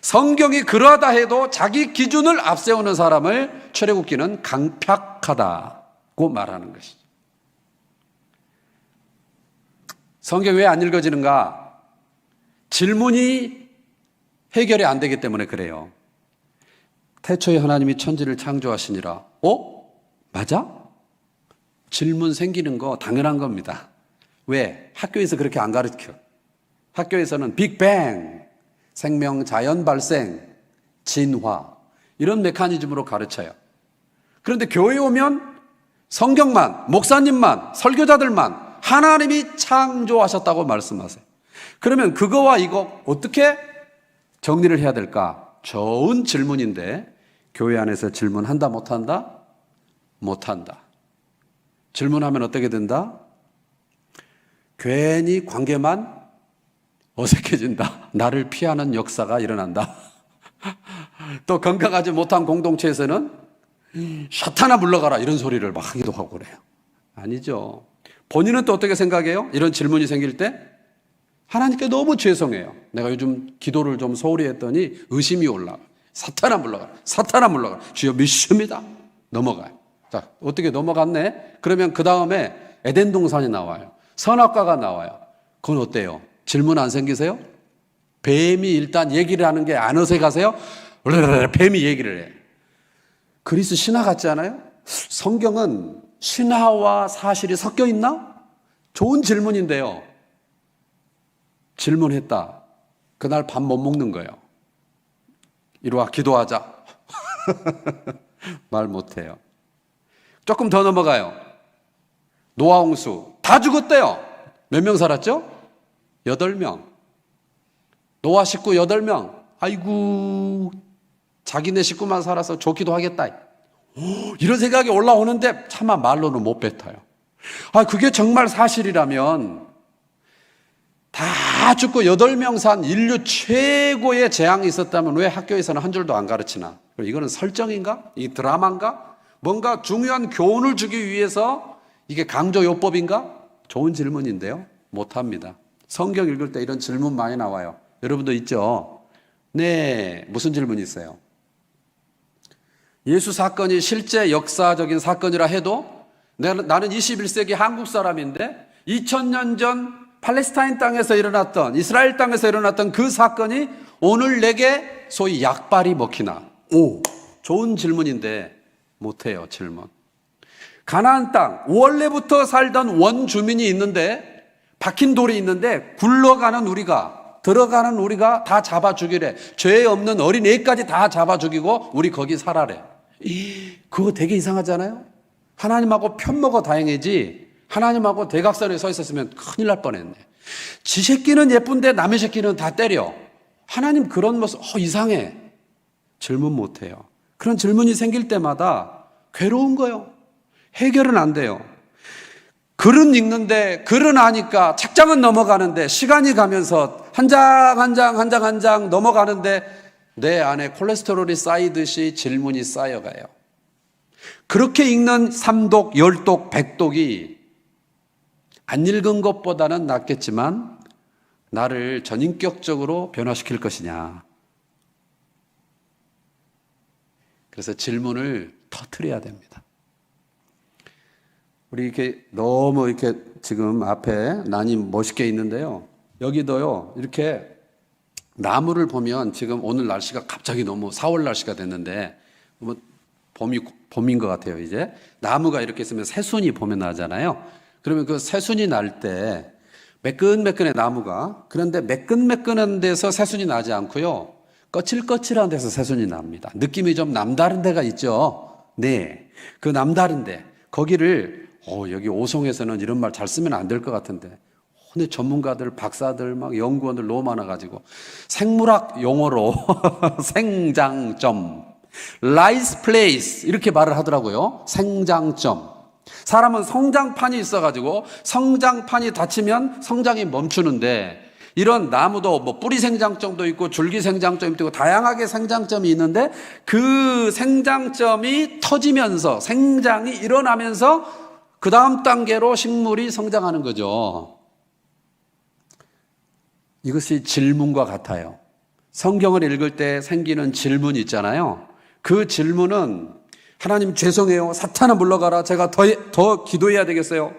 성경이 그러하다 해도 자기 기준을 앞세우는 사람을 출애굽기는 강팍하다고 말하는 것이죠. 성경이 왜 안 읽어지는가? 질문이 해결이 안 되기 때문에 그래요. 태초에 하나님이 천지를 창조하시니라. 맞아? 질문 생기는 거 당연한 겁니다. 왜? 학교에서 그렇게 안 가르쳐. 학교에서는 빅뱅, 생명, 자연 발생, 진화 이런 메커니즘으로 가르쳐요. 그런데 교회에 오면 성경만, 목사님만, 설교자들만 하나님이 창조하셨다고 말씀하세요. 그러면 그거와 이거 어떻게 정리를 해야 될까? 좋은 질문인데 교회 안에서 질문한다 못한다? 못한다. 질문하면 어떻게 된다? 괜히 관계만 어색해진다. 나를 피하는 역사가 일어난다. 또 건강하지 못한 공동체에서는 샤타나 물러가라 이런 소리를 막 하기도 하고 그래요. 아니죠. 본인은 또 어떻게 생각해요? 이런 질문이 생길 때 하나님께 너무 죄송해요. 내가 요즘 기도를 좀 소홀히 했더니 의심이 올라가. 사탄아 물러가라. 사탄아 물러가라. 주여 믿습니다. 넘어가요. 자, 어떻게 넘어갔네? 그러면 그 다음에 에덴 동산이 나와요. 선악과가 나와요. 그건 어때요? 질문 안 생기세요? 뱀이 일단 얘기를 하는 게 안 어색하세요? 뱀이 얘기를 해. 그리스 신화 같지 않아요? 성경은 신화와 사실이 섞여 있나? 좋은 질문인데요. 질문했다. 그날 밥 못 먹는 거예요. 이리 와 기도하자. 말 못해요. 조금 더 넘어가요. 노아 홍수 다 죽었대요. 몇 명 살았죠? 8명. 노아 식구 8명. 아이고, 자기네 식구만 살아서 좋기도 하겠다. 이런 생각이 올라오는데 차마 말로는 못 뱉어요. 그게 정말 사실이라면 다 죽고 8명 산 인류 최고의 재앙이 있었다면 왜 학교에서는 한 줄도 안 가르치나? 이거는 설정인가? 이 드라마인가? 뭔가 중요한 교훈을 주기 위해서 이게 강조요법인가? 좋은 질문인데요. 못합니다. 성경 읽을 때 이런 질문 많이 나와요. 여러분도 있죠? 네, 무슨 질문이 있어요? 예수 사건이 실제 역사적인 사건이라 해도 나는 21세기 한국 사람인데 2000년 전 팔레스타인 땅에서 일어났던, 이스라엘 땅에서 일어났던 그 사건이 오늘 내게 소위 약발이 먹히나? 좋은 질문인데 못해요, 질문. 가나안 땅, 원래부터 살던 원주민이 있는데, 박힌 돌이 있는데 굴러가는 우리가, 들어가는 우리가 다 잡아 죽이래. 죄 없는 어린 애까지 다 잡아 죽이고 우리 거기 살아래. 그거 되게 이상하잖아요. 하나님하고 편먹어 다행이지 하나님하고 대각선에 서 있었으면 큰일 날 뻔했네. 지 새끼는 예쁜데 남의 새끼는 다 때려. 하나님 그런 모습 이상해. 질문 못해요. 그런 질문이 생길 때마다 괴로운 거예요. 해결은 안 돼요. 글은 읽는데, 글은 아니까 책장은 넘어가는데, 시간이 가면서 한 장 넘어가는데 내 안에 콜레스테롤이 쌓이듯이 질문이 쌓여가요. 그렇게 읽는 3독, 10독, 100독이 안 읽은 것보다는 낫겠지만 나를 전인격적으로 변화시킬 것이냐. 그래서 질문을 터뜨려야 됩니다. 우리 이렇게 너무 이렇게 지금 앞에 난이 멋있게 있는데요. 여기도요, 이렇게 나무를 보면 지금 오늘 날씨가 갑자기 너무 4월 날씨가 됐는데, 뭐 봄인 것 같아요, 이제. 나무가 이렇게 있으면 새순이 봄에 나잖아요. 그러면 그 새순이 날 때 매끈매끈해 나무가. 그런데 매끈매끈한 데서 새순이 나지 않고요. 거칠거칠한 데서 새순이 납니다. 느낌이 좀 남다른 데가 있죠. 네. 그 남다른 데. 거기를, 여기 오송에서는 이런 말 잘 쓰면 안 될 것 같은데. 근데 전문가들, 박사들, 막 연구원들 너무 많아가지고. 생물학 용어로 생장점. 라이스 플레이스. 이렇게 말을 하더라고요. 생장점. 사람은 성장판이 있어가지고 성장판이 닫히면 성장이 멈추는데 이런 나무도 뭐 뿌리 생장점도 있고 줄기 생장점도 있고 다양하게 생장점이 있는데 그 생장점이 터지면서 생장이 일어나면서 그 다음 단계로 식물이 성장하는 거죠. 이것이 질문과 같아요. 성경을 읽을 때 생기는 질문이 있잖아요. 그 질문은 하나님 죄송해요. 사탄아 물러가라. 제가 더 기도해야 되겠어요.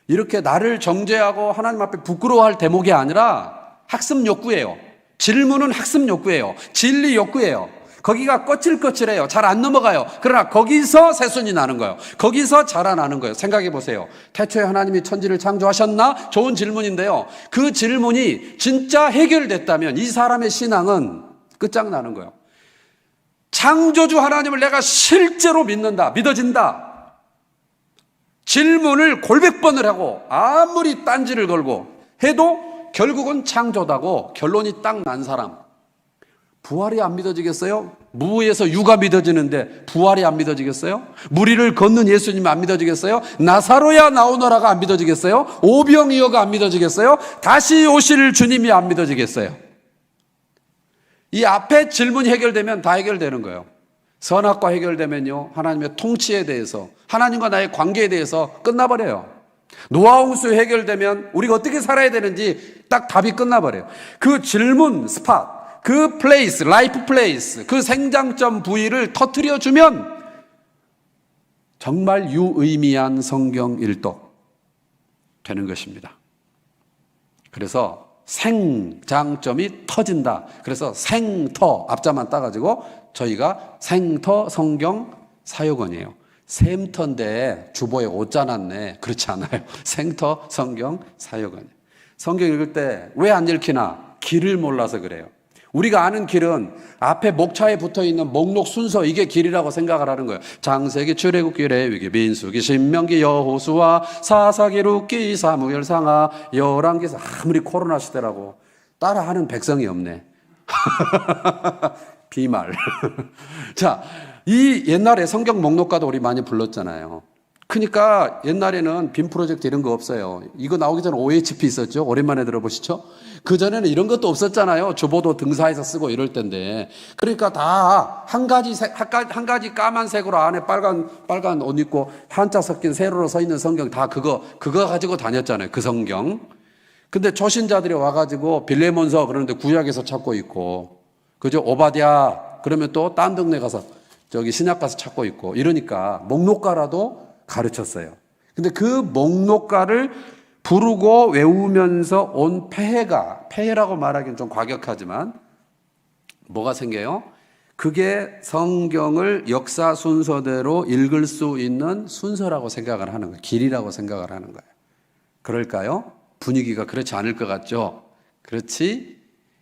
이렇게 나를 정죄하고 하나님 앞에 부끄러워할 대목이 아니라 학습 욕구예요. 질문은 학습 욕구예요. 진리 욕구예요. 거기가 거칠거칠해요. 잘 안 넘어가요. 그러나 거기서 새순이 나는 거예요. 거기서 자라나는 거예요. 생각해 보세요. 태초에 하나님이 천지를 창조하셨나? 좋은 질문인데요. 그 질문이 진짜 해결됐다면 이 사람의 신앙은 끝장나는 거예요. 창조주 하나님을 내가 실제로 믿는다. 믿어진다. 질문을 골백 번을 하고 아무리 딴지를 걸고 해도 결국은 창조다고 결론이 딱 난 사람. 부활이 안 믿어지겠어요? 무에서 유가 믿어지는데 부활이 안 믿어지겠어요? 무리를 걷는 예수님 안 믿어지겠어요? 나사로야 나오너라가 안 믿어지겠어요? 오병이어가 안 믿어지겠어요? 다시 오실 주님이 안 믿어지겠어요? 이 앞에 질문이 해결되면 다 해결되는 거예요. 선악과 해결되면요, 하나님의 통치에 대해서, 하나님과 나의 관계에 대해서 끝나버려요. 노아 홍수 해결되면 우리가 어떻게 살아야 되는지 딱 답이 끝나버려요. 그 질문 스팟, 그 플레이스, 라이프 플레이스, 그 생장점 부위를 터뜨려주면 정말 유의미한 성경 일독 되는 것입니다. 그래서 생장점이 터진다. 그래서 생터 앞자만 따가지고 저희가 생터 성경 사역원이에요. 샘터인데 주보에 옷 짜놨네. 그렇지 않아요. 생터 성경 사역원이에요. 성경 읽을 때 왜 안 읽히나? 길을 몰라서 그래요. 우리가 아는 길은 앞에 목차에 붙어 있는 목록 순서, 이게 길이라고 생각을 하는 거예요. 창세기, 출애굽기, 레위기, 민수기, 신명기, 여호수아, 사사기, 룻기, 사무엘, 상하, 열왕기서. 아무리 코로나 시대라고 따라하는 백성이 없네. 비말. 자, 이 옛날에 성경 목록가도 우리 많이 불렀잖아요. 그러니까 옛날에는 빔 프로젝트 이런 거 없어요. 이거 나오기 전에 OHP 있었죠. 오랜만에 들어보시죠. 그전에는 이런 것도 없었잖아요. 주보도 등사해서 쓰고 이럴 텐데. 그러니까 다 한 가지 까만색으로 안에 빨간 옷 입고 한자 섞인 세로로 서 있는 성경, 다 그거 가지고 다녔잖아요. 그 성경. 근데 초신자들이 와가지고 빌레몬서 그러는데 구약에서 찾고 있고, 그죠? 오바댜 그러면 또 딴 동네 가서 저기 신약 가서 찾고 있고, 이러니까 목록가라도 가르쳤어요. 근데 그 목록가를 부르고 외우면서 온 폐해라고 말하기는 좀 과격하지만 뭐가 생겨요? 그게 성경을 역사 순서대로 읽을 수 있는 순서라고 생각을 하는 거예요. 길이라고 생각을 하는 거예요. 그럴까요? 분위기가 그렇지 않을 것 같죠?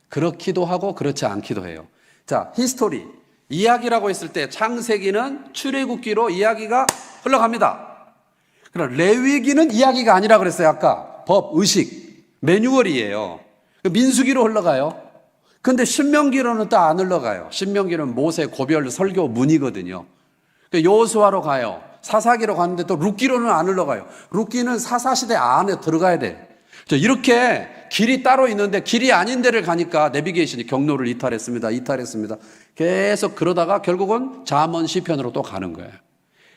그렇기도 하고 그렇지 않기도 해요. 자, 히스토리. 이야기라고 했을 때 창세기는 출애굽기로 이야기가 흘러갑니다. 그럼 레위기는 이야기가 아니라 그랬어요. 아까 법, 의식, 매뉴얼이에요. 민수기로 흘러가요. 근데 신명기로는 또 안 흘러가요. 신명기는 모세, 고별, 설교, 문이거든요. 여호수아로 가요. 사사기로 가는데 또 룻기로는 안 흘러가요. 룻기는 사사시대 안에 들어가야 돼. 이렇게 길이 따로 있는데 길이 아닌 데를 가니까 내비게이션이 경로를 이탈했습니다. 계속 그러다가 결국은 잠언 시편으로 또 가는 거예요.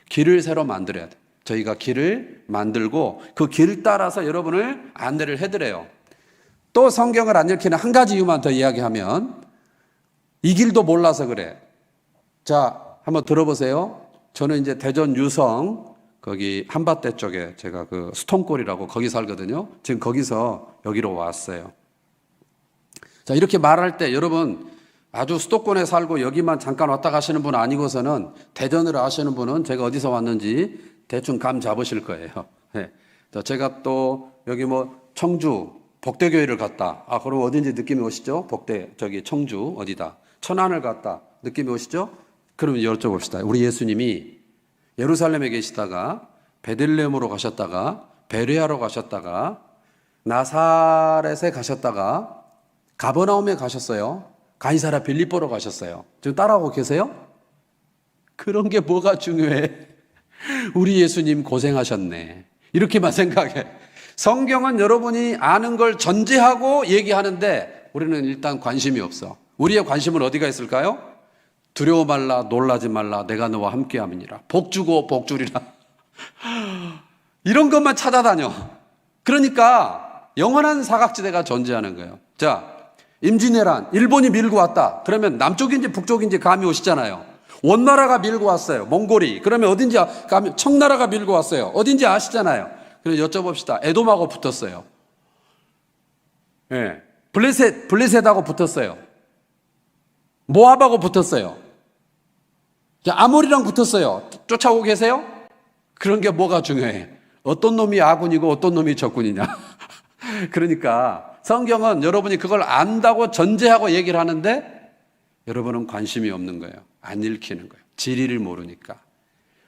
길을 새로 만들어야 돼. 저희가 길을 만들고 그 길 따라서 여러분을 안내를 해드려요. 또 성경을 안 읽히는 한 가지 이유만 더 이야기하면, 이 길도 몰라서 그래. 자, 한번 들어보세요. 저는 이제 대전 유성 거기 한밭대 쪽에 제가 그 수통골이라고 거기 살거든요. 지금 거기서 여기로 왔어요. 자, 이렇게 말할 때 여러분 아주 수도권에 살고 여기만 잠깐 왔다 가시는 분 아니고서는 대전으로 아시는 분은 제가 어디서 왔는지 대충 감 잡으실 거예요. 네. 자, 제가 또 여기 뭐 청주 복대교회를 갔다. 그럼 어딘지 느낌이 오시죠? 청주 어디다. 천안을 갔다. 느낌이 오시죠? 그러면 여쭤봅시다. 우리 예수님이 예루살렘에 계시다가 베들레헴으로 가셨다가 베레아로 가셨다가 나사렛에 가셨다가 가버나움에 가셨어요. 가이사랴 빌립보로 가셨어요. 지금 따라하고 계세요? 그런 게 뭐가 중요해? 우리 예수님 고생하셨네. 이렇게만 생각해. 성경은 여러분이 아는 걸 전제하고 얘기하는데 우리는 일단 관심이 없어. 우리의 관심은 어디가 있을까요? 두려워 말라, 놀라지 말라, 내가 너와 함께함이니라. 복주고 복주리라. 이런 것만 찾아다녀. 그러니까 영원한 사각지대가 존재하는 거예요. 자, 임진왜란, 일본이 밀고 왔다. 그러면 남쪽인지 북쪽인지 감이 오시잖아요. 원나라가 밀고 왔어요. 몽골이. 그러면 어딘지 감이, 청나라가 밀고 왔어요. 어딘지 아시잖아요. 그래서 여쭤봅시다. 에돔하고 붙었어요. 예. 블레셋하고 붙었어요. 모압하고 붙었어요. 아몰이랑 붙었어요. 쫓아오고 계세요? 그런 게 뭐가 중요해? 어떤 놈이 아군이고 어떤 놈이 적군이냐. 그러니까 성경은 여러분이 그걸 안다고 전제하고 얘기를 하는데 여러분은 관심이 없는 거예요. 안 읽히는 거예요. 진리를 모르니까.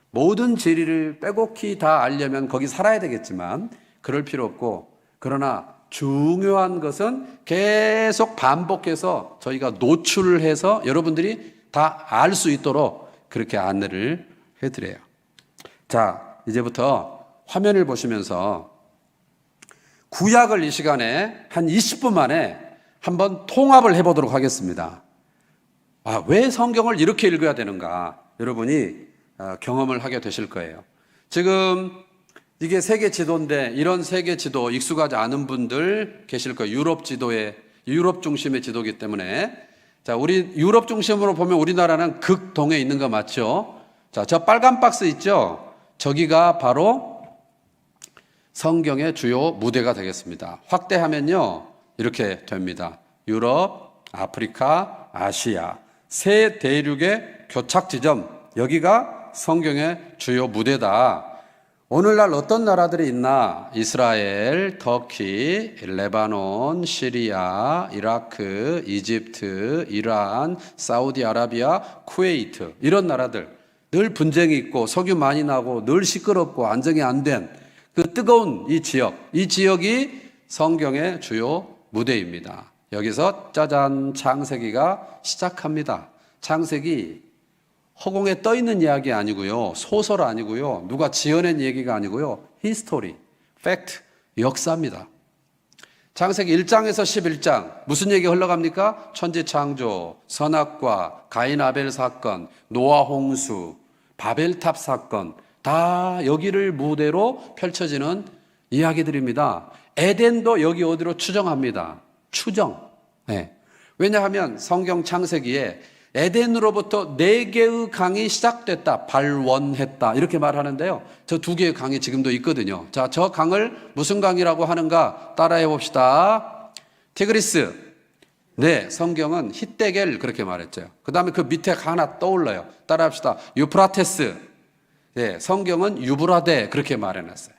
모든 진리를 빼곡히 다 알려면 거기 살아야 되겠지만 그럴 필요 없고, 그러나 중요한 것은 계속 반복해서 저희가 노출을 해서 여러분들이 다 알 수 있도록 그렇게 안내를 해드려요. 자, 이제부터 화면을 보시면서 구약을 이 시간에 한 20분 만에 한번 통합을 해보도록 하겠습니다. 왜 성경을 이렇게 읽어야 되는가? 여러분이 경험을 하게 되실 거예요. 지금 이게 세계 지도인데 이런 세계 지도 익숙하지 않은 분들 계실 거예요. 유럽 중심의 지도이기 때문에. 자, 우리 유럽 중심으로 보면 우리나라는 극동에 있는 거 맞죠? 자, 저 빨간 박스 있죠? 저기가 바로 성경의 주요 무대가 되겠습니다. 확대하면요, 이렇게 됩니다. 유럽, 아프리카, 아시아 세 대륙의 교착 지점, 여기가 성경의 주요 무대다. 오늘날 어떤 나라들이 있나? 이스라엘, 터키, 레바논, 시리아, 이라크, 이집트, 이란, 사우디아라비아, 쿠웨이트 이런 나라들 늘 분쟁이 있고 석유 많이 나고 늘 시끄럽고 안정이 안 된 그 뜨거운 이 지역이 성경의 주요 무대입니다. 여기서 짜잔 창세기가 시작합니다. 창세기 허공에 떠 있는 이야기 아니고요. 소설 아니고요. 누가 지어낸 얘기가 아니고요. 히스토리, 팩트, 역사입니다. 창세기 1장에서 11장 무슨 얘기 흘러갑니까? 천지 창조, 선악과, 가인 아벨 사건, 노아 홍수, 바벨탑 사건 다 여기를 무대로 펼쳐지는 이야기들입니다. 에덴도 여기 어디로 추정합니다. 추정. 네. 왜냐하면 성경 창세기에 에덴으로부터 4개의 강이 시작됐다, 발원했다 이렇게 말하는데요. 저 2개의 강이 지금도 있거든요. 자, 저 강을 무슨 강이라고 하는가 따라해 봅시다. 티그리스. 네, 성경은 히데겔 그렇게 말했죠. 그 다음에 그 밑에 하나 떠올라요. 따라합시다. 유프라테스. 네, 성경은 유브라데 그렇게 말해놨어요.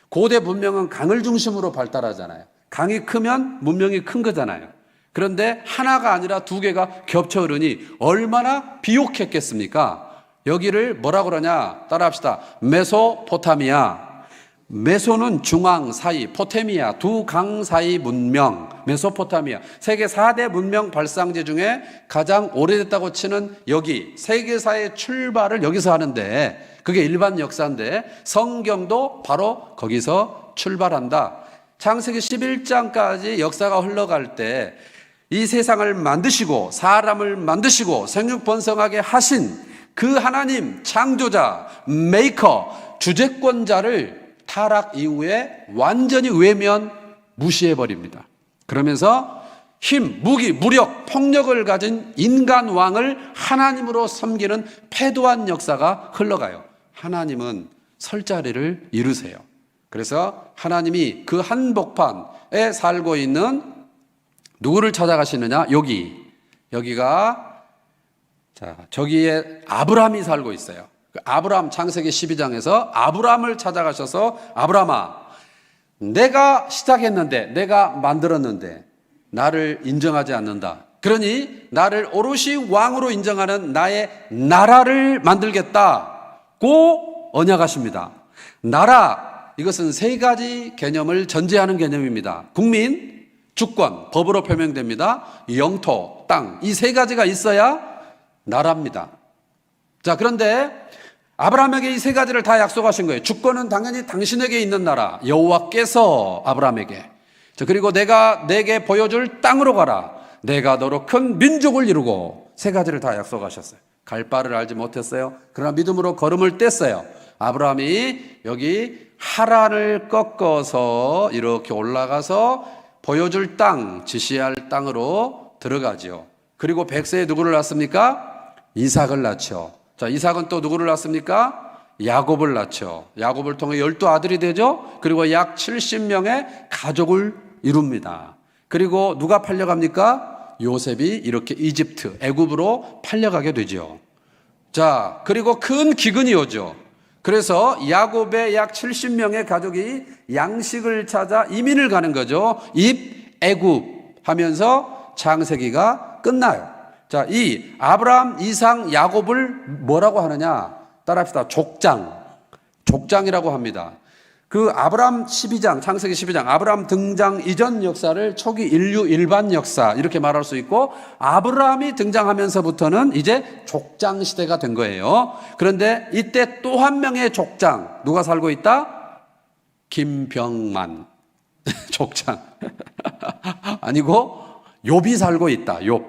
고대 문명은 강을 중심으로 발달하잖아요. 강이 크면 문명이 큰 거잖아요. 그런데 하나가 아니라 2개가 겹쳐 흐르니 얼마나 비옥했겠습니까? 여기를 뭐라고 그러냐? 따라합시다. 메소포타미아. 메소는 중앙 사이, 포테미아, 2강 사이 문명, 메소포타미아. 세계 4대 문명 발상지 중에 가장 오래됐다고 치는 여기, 세계사의 출발을 여기서 하는데 그게 일반 역사인데 성경도 바로 거기서 출발한다. 창세기 11장까지 역사가 흘러갈 때 이 세상을 만드시고 사람을 만드시고 생육번성하게 하신 그 하나님 창조자, 메이커, 주재권자를 타락 이후에 완전히 외면 무시해버립니다. 그러면서 힘, 무기, 무력, 폭력을 가진 인간 왕을 하나님으로 섬기는 패도한 역사가 흘러가요. 하나님은 설 자리를 이루세요. 그래서 하나님이 그 한복판에 살고 있는 누구를 찾아가시느냐? 여기가 자, 저기에 아브라함이 살고 있어요. 아브라함 창세기 12장에서 아브라함을 찾아가셔서 아브라함아, 내가 시작했는데 내가 만들었는데 나를 인정하지 않는다. 그러니 나를 오롯이 왕으로 인정하는 나의 나라를 만들겠다고 언약하십니다. 나라, 이것은 3가지 개념을 전제하는 개념입니다. 국민, 주권, 법으로 표명됩니다. 영토, 땅, 이 3가지가 있어야 나라입니다. 자, 그런데 아브라함에게 이 3가지를 다 약속하신 거예요. 주권은 당연히 당신에게 있는 나라, 여호와께서 아브라함에게. 자, 그리고 내가 내게 보여줄 땅으로 가라. 내가 너로 큰 민족을 이루고 3가지를 다 약속하셨어요. 갈 바를 알지 못했어요. 그러나 믿음으로 걸음을 뗐어요. 아브라함이 여기 하란을 꺾어서 이렇게 올라가서 보여줄 땅, 지시할 땅으로 들어가죠. 그리고 백세에 누구를 낳습니까? 이삭을 낳죠. 자, 이삭은 또 누구를 낳습니까? 야곱을 낳죠. 야곱을 통해 12아들이 되죠. 그리고 약 70명의 가족을 이룹니다. 그리고 누가 팔려갑니까? 요셉이 이렇게 이집트, 애굽으로 팔려가게 되죠. 자, 그리고 큰 기근이 오죠. 그래서 야곱의 약 70명의 가족이 양식을 찾아 이민을 가는 거죠. 애굽 하면서 창세기가 끝나요. 자, 이 아브라함, 이삭, 야곱을 뭐라고 하느냐? 따라합시다. 족장이라고 합니다. 그 아브라함 12장, 창세기 12장, 아브라함 등장 이전 역사를 초기 인류 일반 역사 이렇게 말할 수 있고, 아브라함이 등장하면서부터는 이제 족장 시대가 된 거예요. 그런데 이때 또 한 명의 족장, 누가 살고 있다? 김병만. 족장. 아니고 욥이 살고 있다. 욥.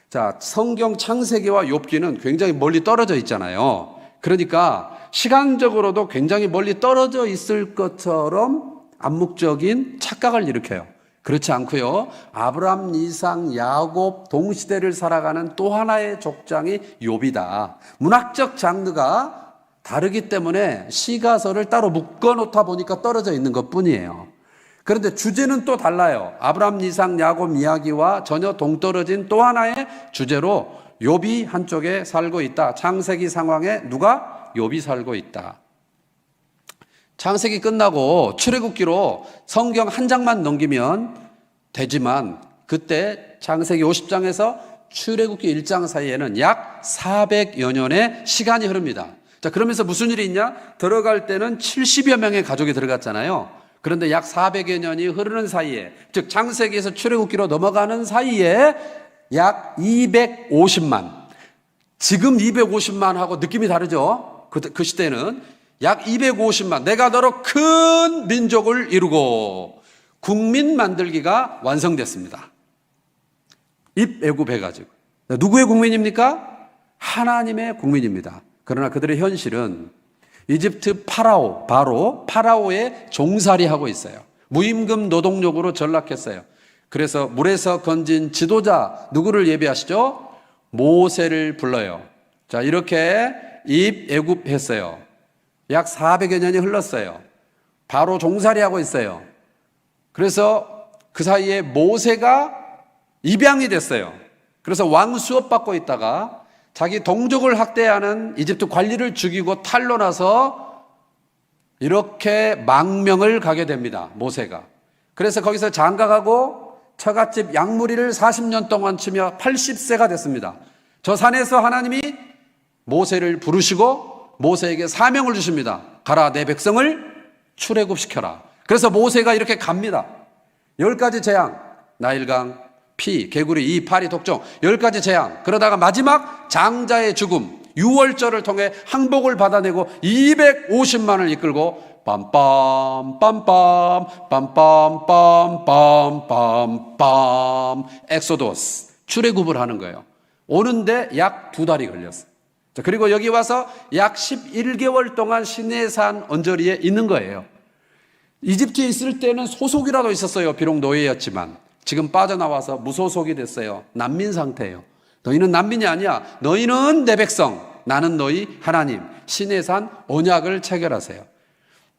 자, 성경 창세기와 욥기는 굉장히 멀리 떨어져 있잖아요. 그러니까 시간적으로도 굉장히 멀리 떨어져 있을 것처럼 암묵적인 착각을 일으켜요. 그렇지 않고요. 아브라함, 이삭, 야곱 동시대를 살아가는 또 하나의 족장이 욥이다. 문학적 장르가 다르기 때문에 시가서를 따로 묶어놓다 보니까 떨어져 있는 것뿐이에요. 그런데 주제는 또 달라요. 아브라함, 이삭, 야곱 이야기와 전혀 동떨어진 또 하나의 주제로 욥이 한쪽에 살고 있다. 창세기 상황에 누가? 욥이 살고 있다. 창세기 끝나고 출애굽기로 성경 한 장만 넘기면 되지만 그때 창세기 50장에서 출애굽기 1장 사이에는 약 400여 년의 시간이 흐릅니다. 자, 그러면서 무슨 일이 있냐? 들어갈 때는 70여 명의 가족이 들어갔잖아요. 그런데 약 400여 년이 흐르는 사이에, 즉 창세기에서 출애굽기로 넘어가는 사이에 약 250만, 지금 250만하고 느낌이 다르죠? 그 시대는 약 250만, 내가 너로 큰 민족을 이루고 국민 만들기가 완성됐습니다. 입애굽해가지고. 누구의 국민입니까? 하나님의 국민입니다. 그러나 그들의 현실은 이집트 파라오의 종살이 하고 있어요. 무임금 노동력으로 전락했어요. 그래서 물에서 건진 지도자 누구를 예비하시죠? 모세를 불러요. 자, 이렇게 입애굽했어요. 약 400여 년이 흘렀어요. 바로 종살이 하고 있어요. 그래서 그 사이에 모세가 입양이 됐어요. 그래서 왕 수업 받고 있다가 자기 동족을 학대하는 이집트 관리를 죽이고 탄로나서 이렇게 망명을 가게 됩니다. 모세가. 그래서 거기서 장가가고 처갓집 양무리를 40년 동안 치며 80세가 됐습니다. 저 산에서 하나님이 모세를 부르시고 모세에게 사명을 주십니다. 가라, 내 백성을 출애굽시켜라. 그래서 모세가 이렇게 갑니다. 10가지 재앙, 나일강, 피, 개구리, 이, 파리, 독종, 10가지 재앙. 그러다가 마지막 장자의 죽음, 유월절을 통해 항복을 받아내고 250만을 이끌고 빰빰 빰빰 빰빰 빰빰 빰빰 엑소도스, 출애굽을 하는 거예요. 오는데 약 2달이 걸렸어요. 자, 그리고 여기 와서 약 11개월 동안 시내산 언저리에 있는 거예요. 이집트에 있을 때는 소속이라도 있었어요. 비록 노예였지만. 지금 빠져나와서 무소속이 됐어요. 난민 상태예요. 너희는 난민이 아니야. 너희는 내 백성, 나는 너희 하나님. 시내산 언약을 체결하세요.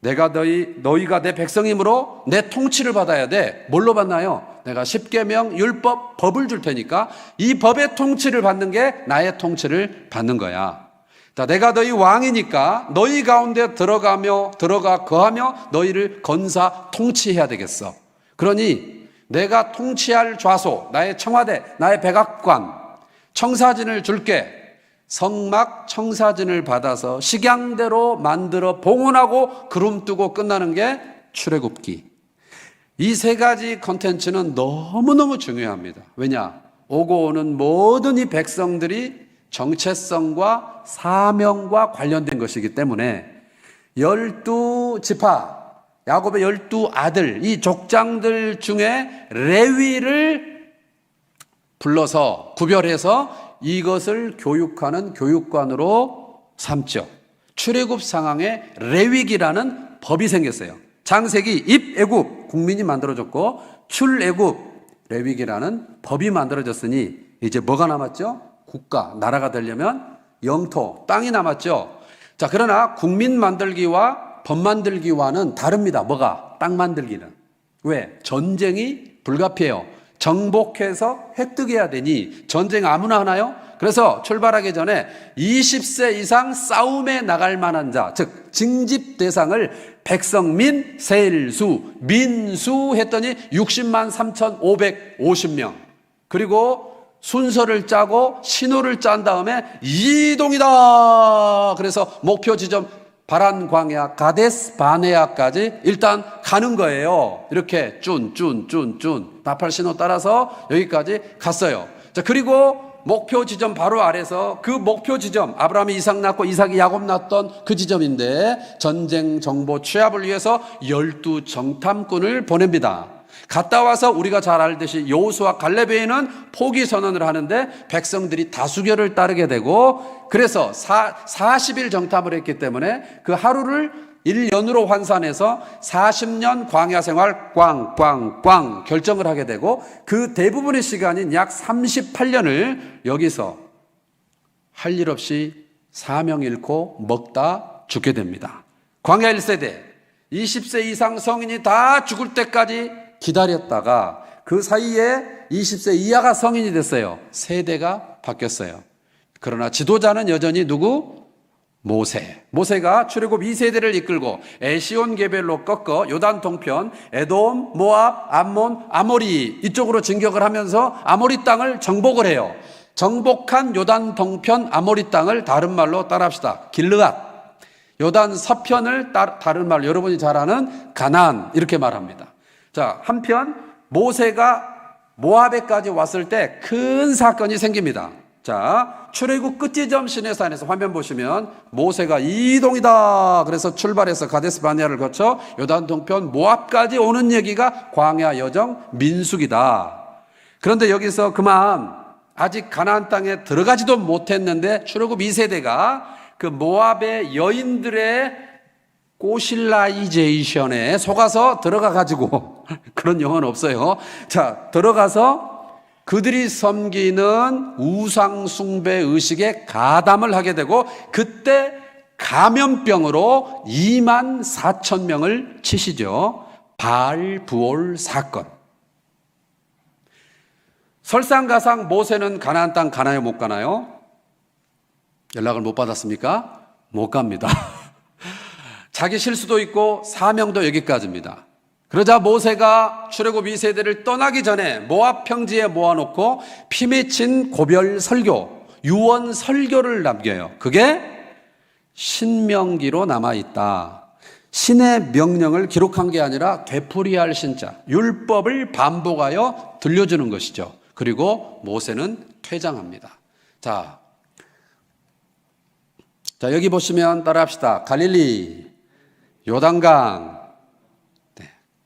너희가 내 백성이므로 내 통치를 받아야 돼. 뭘로 받나요? 내가 십계명, 율법, 법을 줄 테니까 이 법의 통치를 받는 게 나의 통치를 받는 거야. 자, 내가 너희 왕이니까 너희 가운데 들어가 거하며 너희를 건사 통치해야 되겠어. 그러니 내가 통치할 좌소, 나의 청와대, 나의 백악관, 청사진을 줄게. 성막 청사진을 받아서 식양대로 만들어 봉헌하고 그름 뜨고 끝나는 게 출애굽기. 이 3가지 컨텐츠는 너무너무 중요합니다. 왜냐? 오고 오는 모든 이 백성들이 정체성과 사명과 관련된 것이기 때문에 12지파, 야곱의 12아들, 이 족장들 중에 레위를 불러서 구별해서 이것을 교육하는 교육관으로 삼죠. 출애굽 상황에 레위기라는 법이 생겼어요. 창세기, 입애굽, 국민이 만들어졌고 출애굽, 레위기라는 법이 만들어졌으니 이제 뭐가 남았죠? 국가, 나라가 되려면 영토, 땅이 남았죠. 자, 그러나 국민 만들기와 법 만들기와는 다릅니다. 뭐가? 땅 만들기는. 왜? 전쟁이 불가피해요. 정복해서 획득해야 되니 전쟁 아무나 하나요? 그래서 출발하기 전에 20세 이상 싸움에 나갈 만한 자, 즉 징집 대상을 백성민, 세일수, 민수 했더니 60만 3,550명. 그리고 순서를 짜고 신호를 짠 다음에 이동이다. 그래서 목표 지점 바란 광야 가데스 바네아까지 일단 가는 거예요. 이렇게 쭌 나팔 신호 따라서 여기까지 갔어요. 자, 그리고 목표 지점 바로 아래서 그 목표 지점, 아브라함이 이삭 낳고 이삭이 야곱 낳았던 그 지점인데 전쟁 정보 취합을 위해서 12정탐꾼을 보냅니다. 갔다 와서 우리가 잘 알듯이 여호수아 갈렙에는 포기 선언을 하는데 백성들이 다수결을 따르게 되고, 그래서 40일 정탐을 했기 때문에 그 하루를 1년으로 환산해서 40년 광야 생활 꽝 결정을 하게 되고, 그 대부분의 시간인 약 38년을 여기서 할 일 없이 사명 잃고 먹다 죽게 됩니다. 광야 1세대 20세 이상 성인이 다 죽을 때까지 기다렸다가 그 사이에 20세 이하가 성인이 됐어요. 세대가 바뀌었어요. 그러나 지도자는 여전히 누구? 모세가 출애굽 2세대를 이끌고 에시온 게벨로 꺾어 요단 동편 에돔, 모압, 암몬, 아모리 이쪽으로 진격을 하면서 아모리 땅을 정복을 해요. 정복한 요단 동편 아모리 땅을 다른 말로 따라합시다. 길르앗. 요단 서편을 다른 말로 여러분이 잘 아는 가나안 이렇게 말합니다. 자, 한편 모세가 모압에까지 왔을 때 큰 사건이 생깁니다. 자, 출애굽 끝지점 시내산에서 화면 보시면 모세가 이동이다. 그래서 출발해서 가데스 바네아를 거쳐 요단 동편 모압까지 오는 얘기가 광야 여정 민수기다. 그런데 여기서 그만 아직 가나안 땅에 들어가지도 못했는데 출애굽 2세대가 그 모압의 여인들의 꼬실라이제이션에 속아서 들어가 가지고 그런 영어는 없어요. 자, 들어가서 그들이 섬기는 우상 숭배 의식에 가담을 하게 되고 그때 감염병으로 2만 4천 명을 치시죠. 바알부올 사건. 설상가상 모세는 가나안 땅 가나요, 못 가나요? 연락을 못 받았습니까? 못 갑니다. 자기 실수도 있고 사명도 여기까지입니다. 그러자 모세가 출애굽 2세대를 떠나기 전에 모압 평지에 모아놓고 피 맺힌 고별 설교, 유언 설교를 남겨요. 그게 신명기로 남아있다. 신의 명령을 기록한 게 아니라 되풀이할 신자, 율법을 반복하여 들려주는 것이죠. 그리고 모세는 퇴장합니다. 자, 여기 보시면 따라합시다. 갈릴리, 요단강,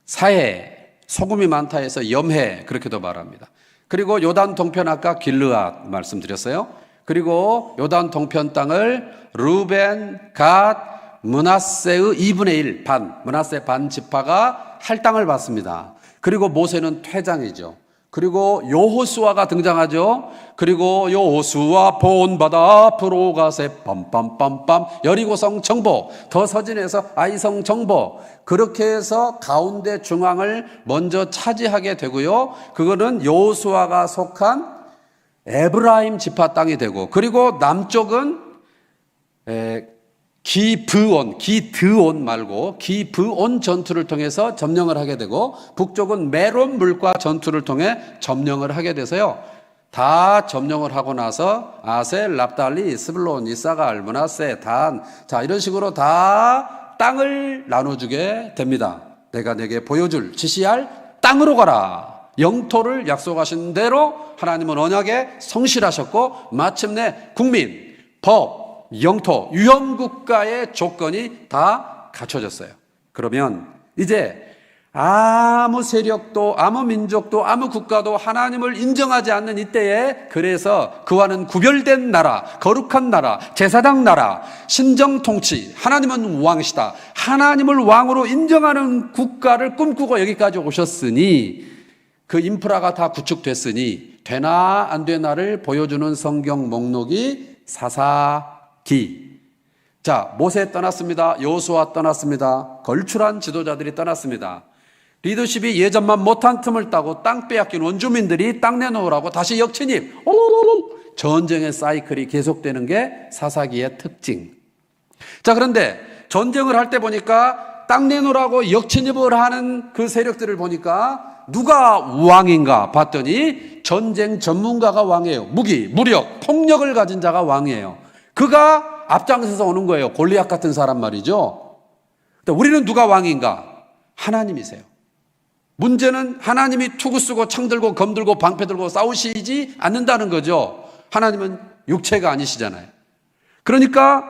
사해, 소금이 많다 해서 염해 그렇게도 말합니다. 그리고 요단 동편 아까 길르앗 말씀드렸어요. 그리고 요단 동편 땅을 루벤, 갓, 므낫세의 2분의 1 반, 므낫세 반 지파가 할당을 받습니다. 그리고 모세는 퇴장이죠. 그리고 여호수아가 등장하죠. 그리고 여호수아 본바다 앞으로 가세 빰빰빰빰 여리고성 정보, 더 서진에서 아이성 정보, 그렇게 해서 가운데 중앙을 먼저 차지하게 되고요. 그거는 여호수아가 속한 에브라임 지파 땅이 되고, 그리고 남쪽은 기드온 말고 기브온 전투를 통해서 점령을 하게 되고, 북쪽은 메론 물과 전투를 통해 점령을 하게 돼서요. 다 점령을 하고 나서 아셀, 납달리, 스불론, 이사갈, 므낫세, 단, 자 이런 식으로 다 땅을 나눠주게 됩니다. 내가 내게 보여줄 지시할 땅으로 가라. 영토를 약속하신 대로 하나님은 언약에 성실하셨고 마침내 국민, 법, 영토, 유형국가의 조건이 다 갖춰졌어요. 그러면 이제 아무 세력도 아무 민족도 아무 국가도 하나님을 인정하지 않는 이때에, 그래서 그와는 구별된 나라, 거룩한 나라, 제사장 나라, 신정통치, 하나님은 왕이시다, 하나님을 왕으로 인정하는 국가를 꿈꾸고 여기까지 오셨으니, 그 인프라가 다 구축됐으니 되나 안 되나를 보여주는 성경 목록이 사사기. 자, 모세 떠났습니다. 여호수아 떠났습니다. 걸출한 지도자들이 떠났습니다. 리더십이 예전만 못한 틈을 따고 땅 빼앗긴 원주민들이 땅 내놓으라고 다시 역진입, 전쟁의 사이클이 계속되는 게 사사기의 특징. 자, 그런데 전쟁을 할 때 보니까 땅 내놓으라고 역진입을 하는 그 세력들을 보니까 누가 왕인가 봤더니 전쟁 전문가가 왕이에요. 무기, 무력, 폭력을 가진 자가 왕이에요. 그가 앞장서서 오는 거예요. 골리앗 같은 사람 말이죠. 우리는 누가 왕인가? 하나님이세요. 문제는 하나님이 투구 쓰고 창 들고 검 들고 방패 들고 싸우시지 않는다는 거죠. 하나님은 육체가 아니시잖아요. 그러니까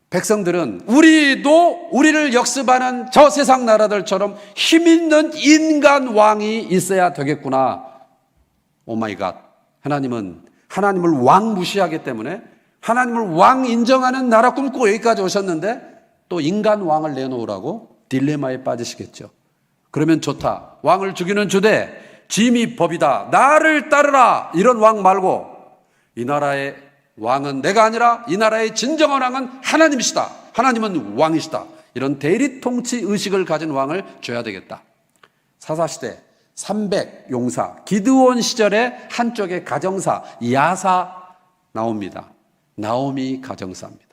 백성들은 우리도 우리를 역습하는 저 세상 나라들처럼 힘있는 인간 왕이 있어야 되겠구나. 오마이갓. 하나님은 하나님을 왕 무시하기 때문에 하나님을 왕 인정하는 나라 꿈꾸고 여기까지 오셨는데 또 인간 왕을 내놓으라고 딜레마에 빠지시겠죠. 그러면 좋다. 왕을 죽이는 주대, 짐이 법이다. 나를 따르라. 이런 왕 말고 이 나라의 왕은 내가 아니라 이 나라의 진정한 왕은 하나님이시다. 하나님은 왕이시다. 이런 대리통치 의식을 가진 왕을 줘야 되겠다. 사사시대 300 용사, 기드온 시절에 한쪽에 가정사, 야사 나옵니다. 나오미 가정사입니다.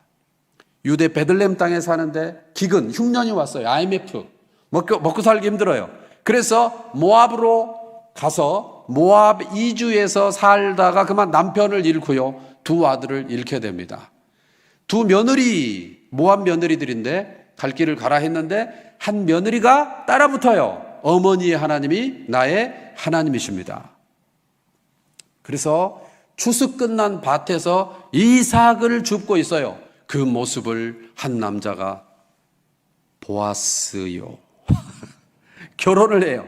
유대 베들레헴 땅에 사는데 기근, 흉년이 왔어요. IMF. 먹고 살기 힘들어요. 그래서 모압으로 가서 모압 이주에서 살다가 그만 남편을 잃고요. 두 아들을 잃게 됩니다. 두 며느리, 모압 며느리들인데 갈 길을 가라 했는데 한 며느리가 따라붙어요. 어머니의 하나님이 나의 하나님이십니다. 그래서 추수 끝난 밭에서 이삭을 줍고 있어요. 그 모습을 한 남자가 보았어요. 결혼을 해요.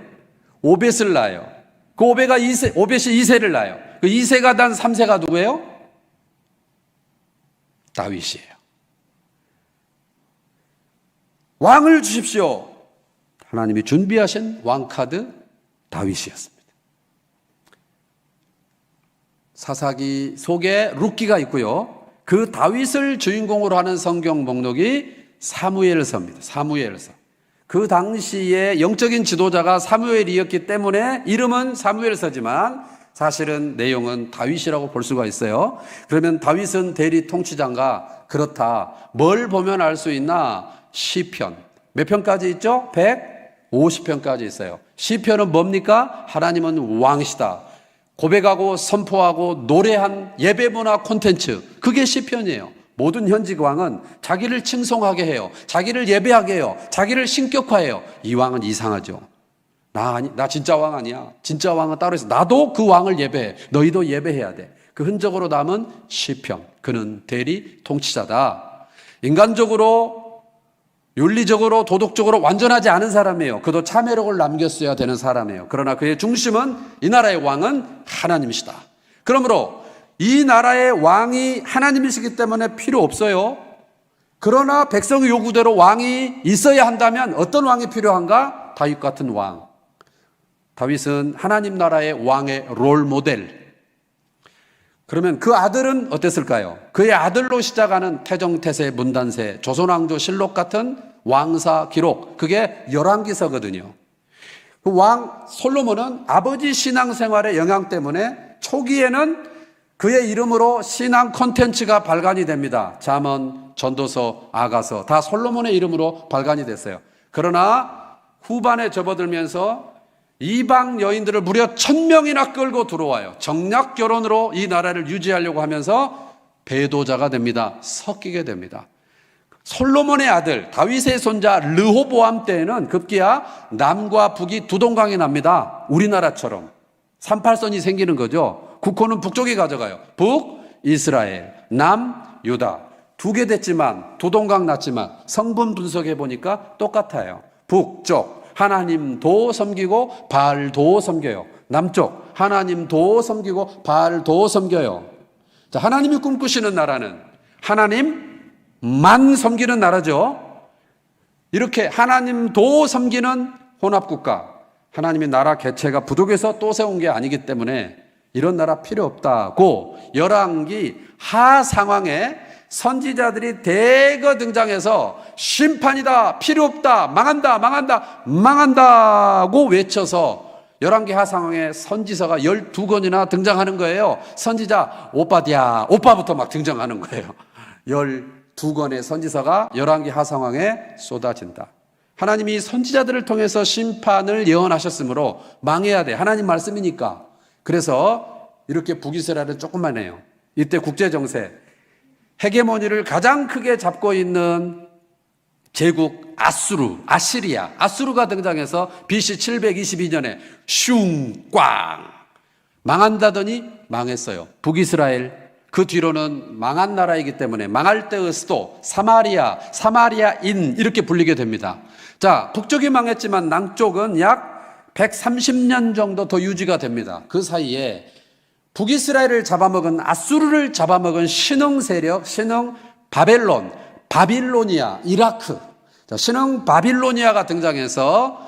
오벳을 낳아요. 그 오벳이 이새를 낳아요. 그 이새가 난 3세가 누구예요? 다윗이에요. 왕을 주십시오. 하나님이 준비하신 왕카드 다윗이었습니다. 사사기 속에 룻기가 있고요. 그 다윗을 주인공으로 하는 성경 목록이 사무엘서입니다. 사무엘서. 그 당시에 영적인 지도자가 사무엘이었기 때문에 이름은 사무엘서지만 사실은 내용은 다윗이라고 볼 수가 있어요. 그러면 다윗은 대리 통치자인가? 그렇다. 뭘 보면 알 수 있나? 시편. 몇 편까지 있죠? 150편까지 있어요. 시편은 뭡니까? 하나님은 왕이시다. 고백하고 선포하고 노래한 예배문화 콘텐츠. 그게 시편이에요. 모든 현직 왕은 자기를 칭송하게 해요. 자기를 예배하게 해요. 자기를 신격화해요. 이 왕은 이상하죠. 나 진짜 왕 아니야. 진짜 왕은 따로 있어. 나도 그 왕을 예배해. 너희도 예배해야 돼. 그 흔적으로 남은 시편. 그는 대리 통치자다. 인간적으로 윤리적으로 도덕적으로 완전하지 않은 사람이에요. 그도 참회록을 남겼어야 되는 사람이에요. 그러나 그의 중심은 이 나라의 왕은 하나님이시다. 그러므로 이 나라의 왕이 하나님이시기 때문에 필요 없어요. 그러나 백성의 요구대로 왕이 있어야 한다면 어떤 왕이 필요한가? 다윗 같은 왕. 다윗은 하나님 나라의 왕의 롤 모델. 그러면 그 아들은 어땠을까요? 그의 아들로 시작하는 태정태세, 문단세, 조선왕조 실록 같은 왕사 기록. 그게 열왕기서거든요. 그 왕 솔로몬은 아버지 신앙생활의 영향 때문에 초기에는 그의 이름으로 신앙 콘텐츠가 발간이 됩니다. 잠언, 전도서, 아가서 다 솔로몬의 이름으로 발간이 됐어요. 그러나 후반에 접어들면서 이방 여인들을 무려 1000명이나 끌고 들어와요. 정략 결혼으로 이 나라를 유지하려고 하면서 배도자가 됩니다. 섞이게 됩니다. 솔로몬의 아들 다윗의 손자 르호보암 때에는 급기야 남과 북이 두 동강이 납니다. 우리나라처럼 38선이 생기는 거죠. 국호는 북쪽이 가져가요. 북 이스라엘, 남 유다. 두 개 됐지만 두 동강 났지만 성분 분석해 보니까 똑같아요. 북쪽 하나님도 섬기고 바알도 섬겨요. 남쪽 하나님도 섬기고 바알도 섬겨요. 자, 하나님이 꿈꾸시는 나라는 하나님만 섬기는 나라죠. 이렇게 하나님도 섬기는 혼합국가. 하나님의 나라 개체가 부족해서 또 세운 게 아니기 때문에 이런 나라 필요 없다고 열왕기 하 상황에 선지자들이 대거 등장해서 심판이다, 필요 없다, 망한다, 망한다, 망한다고 외쳐서 열왕기 하 상황에 선지서가 12권이나 등장하는 거예요. 선지자 오바댜, 오빠부터 막 등장하는 거예요. 12권의 선지서가 열왕기 하 상황에 쏟아진다. 하나님이 선지자들을 통해서 심판을 예언하셨으므로 망해야 돼. 하나님 말씀이니까. 그래서 이렇게 북이스라엘은 조금만 해요. 이때 국제정세, 헤게모니를 가장 크게 잡고 있는 제국 아시리아, 아수르가 등장해서 BC 722년에 슝꽝 망한다더니 망했어요. 북이스라엘 그 뒤로는 망한 나라이기 때문에 망할 때의 수도 사마리아인 이렇게 불리게 됩니다. 자, 북쪽이 망했지만 남쪽은 약 130년 정도 더 유지가 됩니다. 그 사이에 북이스라엘을 잡아먹은 아수르를 잡아먹은 신흥 세력, 신흥 바벨론, 바빌로니아, 이라크. 자, 신흥 바빌로니아가 등장해서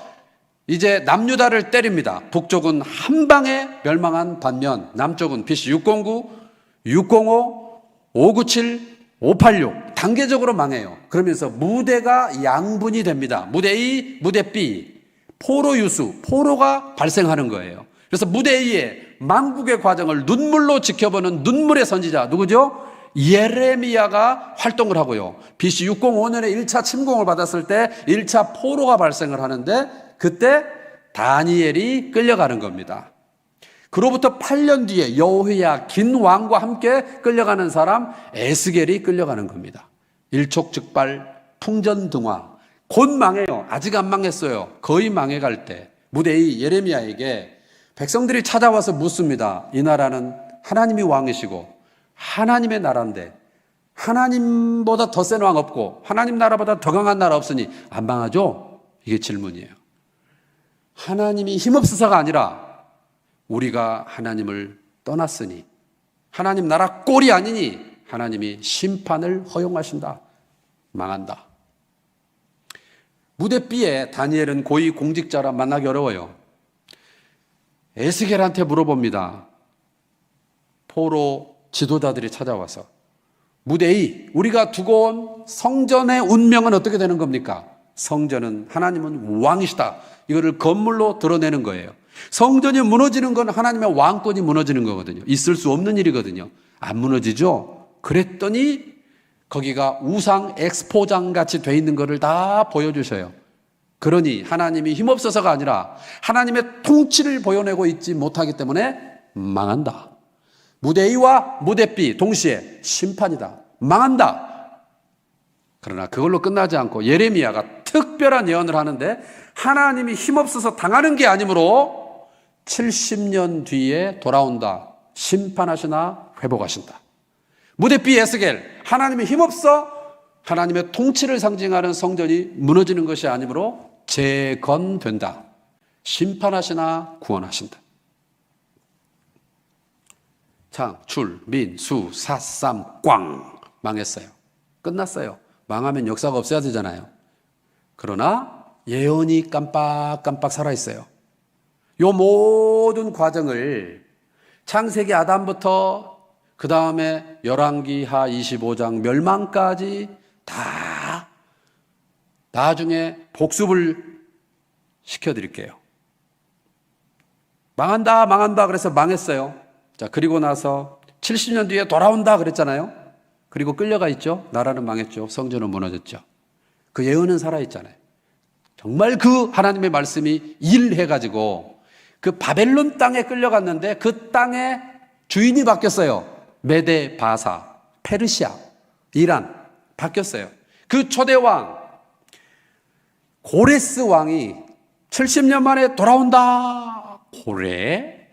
이제 남유다를 때립니다. 북쪽은 한 방에 멸망한 반면 남쪽은 BC 609, 605, 597, 586 단계적으로 망해요. 그러면서 무대가 양분이 됩니다. 무대 A, 무대 B. 포로 유수, 포로가 발생하는 거예요. 그래서 무대 A의 망국의 과정을 눈물로 지켜보는 눈물의 선지자 누구죠? 예레미야가 활동을 하고요. BC 605년에 1차 침공을 받았을 때 1차 포로가 발생을 하는데 그때 다니엘이 끌려가는 겁니다. 그로부터 8년 뒤에 여호야 긴 왕과 함께 끌려가는 사람 에스겔이 끌려가는 겁니다. 일촉즉발, 풍전등화. 곧 망해요. 아직 안 망했어요. 거의 망해갈 때 무대의 예레미야에게 백성들이 찾아와서 묻습니다. 이 나라는 하나님이 왕이시고 하나님의 나라인데 하나님보다 더 센 왕 없고 하나님 나라보다 더 강한 나라 없으니 안 망하죠? 이게 질문이에요. 하나님이 힘없어서가 아니라 우리가 하나님을 떠났으니 하나님 나라 꼴이 아니니 하나님이 심판을 허용하신다. 망한다. 무대 B에 다니엘은 고위 공직자라 만나기 어려워요. 에스겔한테 물어봅니다. 포로 지도자들이 찾아와서 무대 A, 우리가 두고 온 성전의 운명은 어떻게 되는 겁니까? 성전은 하나님은 왕이시다. 이거를 건물로 드러내는 거예요. 성전이 무너지는 건 하나님의 왕권이 무너지는 거거든요. 있을 수 없는 일이거든요. 안 무너지죠? 그랬더니 거기가 우상 엑스포장 같이 돼 있는 거를 다 보여주셔요. 그러니 하나님이 힘없어서가 아니라 하나님의 통치를 보여내고 있지 못하기 때문에 망한다. 무대 A와 무대 B 동시에 심판이다. 망한다. 그러나 그걸로 끝나지 않고 예레미야가 특별한 예언을 하는데 하나님이 힘없어서 당하는 게 아니므로 70년 뒤에 돌아온다. 심판하시나 회복하신다. 무대 B 에스겔, 하나님이 힘없어 하나님의 통치를 상징하는 성전이 무너지는 것이 아니므로 재건된다. 심판하시나 구원하신다. 장, 출, 민, 수, 사, 삼, 꽝 망했어요. 끝났어요. 망하면 역사가 없어야 되잖아요. 그러나 예언이 깜빡깜빡 살아있어요. 이 모든 과정을 창세기 아담부터 그 다음에 열왕기하 25장 멸망까지 다 나중에 복습을 시켜드릴게요. 망한다 그래서 망했어요. 자, 그리고 나서 70년 뒤에 돌아온다 그랬잖아요. 그리고 끌려가 있죠. 나라는 망했죠. 성전은 무너졌죠. 그 예언은 살아있잖아요. 정말 그 하나님의 말씀이 일해가지고 그 바벨론 땅에 끌려갔는데 그 땅의 주인이 바뀌었어요. 메데 바사, 페르시아, 이란 바뀌었어요. 그 초대왕 고레스 왕이 70년 만에 돌아온다.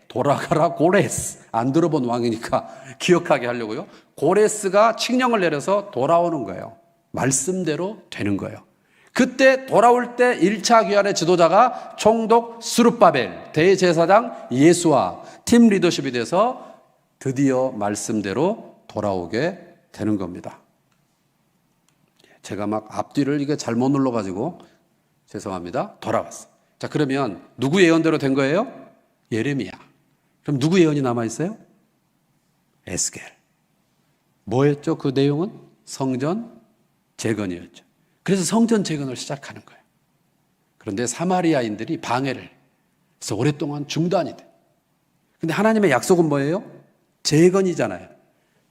돌아가라 고레스. 안 들어본 왕이니까 기억하게 하려고요. 고레스가 칙령을 내려서 돌아오는 거예요. 말씀대로 되는 거예요. 그때 돌아올 때 1차 귀환의 지도자가 총독 스룹바벨, 대제사장 예수와 팀 리더십이 돼서 드디어 말씀대로 돌아오게 되는 겁니다. 제가 막 앞뒤를 이게 잘못 눌러가지고 죄송합니다. 돌아왔어요. 자, 그러면 누구 예언대로 된 거예요? 예레미야. 그럼 누구 예언이 남아있어요? 에스겔. 뭐였죠? 그 내용은? 성전 재건이었죠. 그래서 성전 재건을 시작하는 거예요. 그런데 사마리아인들이 방해를 해서 오랫동안 중단이 돼. 근데 하나님의 약속은 뭐예요? 재건이잖아요.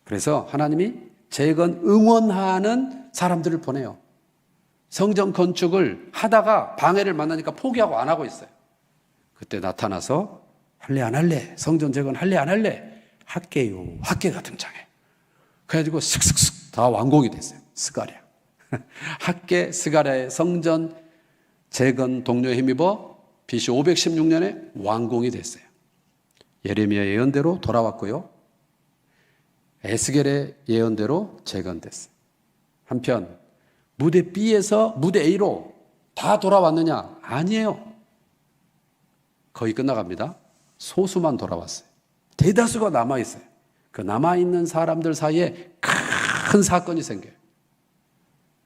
그래서 하나님이 재건 응원하는 사람들을 보내요. 성전 건축을 하다가 방해를 만나니까 포기하고 안 하고 있어요. 그때 나타나서 할래 안 할래? 성전 재건 할래 안 할래? 할게요. 학계가 등장해. 그래가지고 슥슥슥 다 완공이 됐어요. 스가랴. 학계 스가랴의 성전 재건 동료에 힘입어 BC 516년에 완공이 됐어요. 예레미야 예언대로 돌아왔고요. 에스겔의 예언대로 재건됐어요. 한편 무대 B에서 무대 A로 다 돌아왔느냐? 아니에요. 거의 끝나갑니다. 소수만 돌아왔어요. 대다수가 남아있어요. 그 남아있는 사람들 사이에 큰 사건이 생겨요.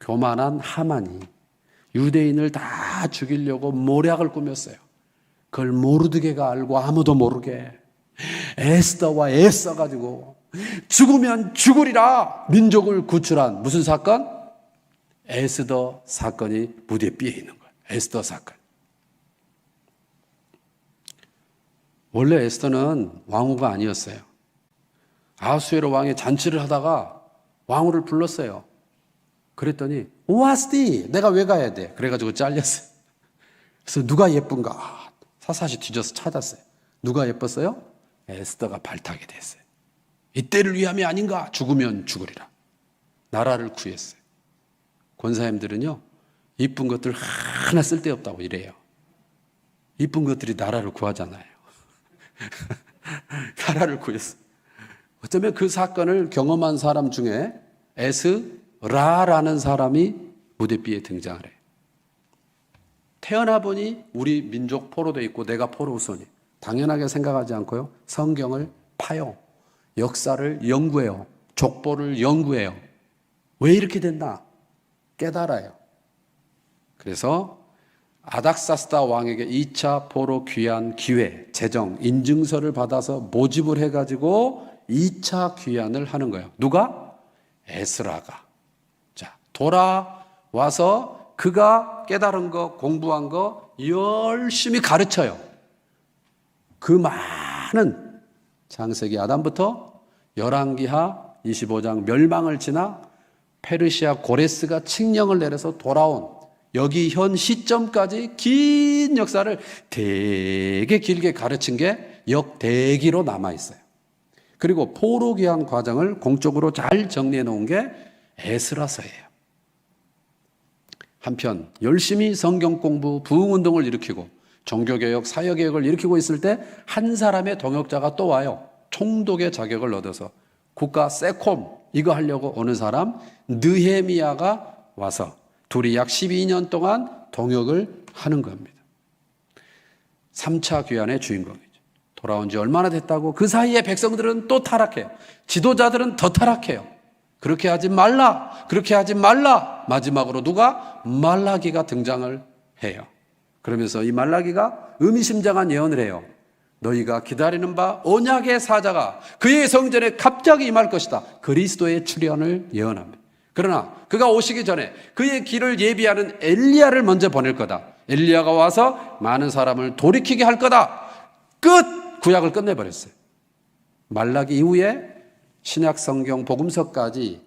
교만한 하만이 유대인을 다 죽이려고 모략을 꾸몄어요. 그걸 모르드게가 알고 아무도 모르게 에스더와 애써가지고 죽으면 죽으리라 민족을 구출한 무슨 사건? 에스더 사건이 무대 B에 있는 거예요. 에스더 사건. 원래 에스더는 왕후가 아니었어요. 아하수에로 왕이 잔치를 하다가 왕후를 불렀어요. 그랬더니 오아스디 내가 왜 가야 돼? 그래가지고 잘렸어요. 그래서 누가 예쁜가 사사시 뒤져서 찾았어요. 누가 예뻤어요? 에스더가 발탁이 됐어요. 이때를 위함이 아닌가? 죽으면 죽으리라. 나라를 구했어요. 권사님들은요 이쁜 것들 하나 쓸데없다고 이래요. 이쁜 것들이 나라를 구하잖아요. 나라를 구했어요. 어쩌면 그 사건을 경험한 사람 중에 에스라라는 사람이 무대비에 등장을 해요. 태어나 보니 우리 민족 포로돼 있고 내가 포로 후손이 당연하게 생각하지 않고요. 성경을 파요. 역사를 연구해요. 족보를 연구해요. 왜 이렇게 됐나? 깨달아요. 그래서 아닥사스다 왕에게 2차 포로 귀환 기회, 재정, 인증서를 받아서 모집을 해가지고 2차 귀환을 하는 거예요. 누가? 에스라가. 자, 돌아와서 그가 깨달은 거, 공부한 거 열심히 가르쳐요. 그 많은 창세기 아담부터 열왕기하 25장 멸망을 지나 페르시아 고레스가 칙령을 내려서 돌아온 여기 현 시점까지 긴 역사를 되게 길게 가르친 게 역대기로 남아있어요. 그리고 포로 귀환 과정을 공적으로 잘 정리해 놓은 게 에스라서예요. 한편 열심히 성경 공부, 부흥운동을 일으키고 종교개혁, 사회개혁을 일으키고 있을 때 한 사람의 동역자가 또 와요. 총독의 자격을 얻어서 국가 세콤 이거 하려고 오는 사람 느헤미야가 와서 둘이 약 12년 동안 동역을 하는 겁니다. 3차 귀환의 주인공이죠. 돌아온 지 얼마나 됐다고 그 사이에 백성들은 또 타락해요. 지도자들은 더 타락해요. 그렇게 하지 말라. 그렇게 하지 말라. 마지막으로 누가? 말라기가 등장을 해요. 그러면서 이 말라기가 의미심장한 예언을 해요. 너희가 기다리는 바 언약의 사자가 그의 성전에 갑자기 임할 것이다. 그리스도의 출현을 예언합니다. 그러나 그가 오시기 전에 그의 길을 예비하는 엘리야를 먼저 보낼 거다. 엘리야가 와서 많은 사람을 돌이키게 할 거다. 끝! 구약을 끝내버렸어요. 말라기 이후에 신약 성경 복음서까지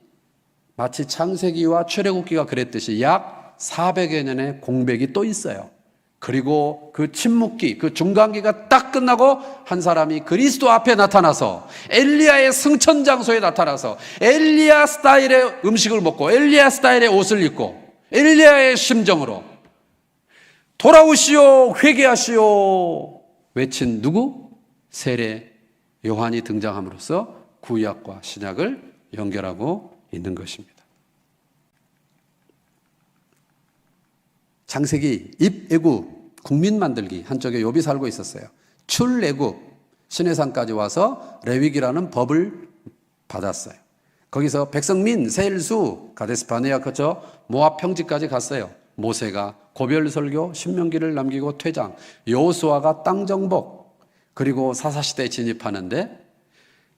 마치 창세기와 출애굽기가 그랬듯이 약 400여 년의 공백이 또 있어요. 그리고 그 침묵기, 그 중간기가 딱 끝나고 한 사람이 그리스도 앞에 나타나서 엘리야의 승천 장소에 나타나서 엘리야 스타일의 음식을 먹고 엘리야 스타일의 옷을 입고 엘리야의 심정으로 돌아오시오, 회개하시오 외친 누구? 세례 요한이 등장함으로써 구약과 신약을 연결하고 있는 것입니다. 창세기, 입애굽, 국민 만들기 한쪽에 욥이 살고 있었어요. 출애굽, 시내산까지 와서 레위기라는 법을 받았어요. 거기서 백성민, 세일수, 가데스바네아 거쳐 모압 평지까지 갔어요. 모세가 고별설교, 신명기를 남기고 퇴장, 여호수아가 땅 정복, 그리고 사사시대에 진입하는데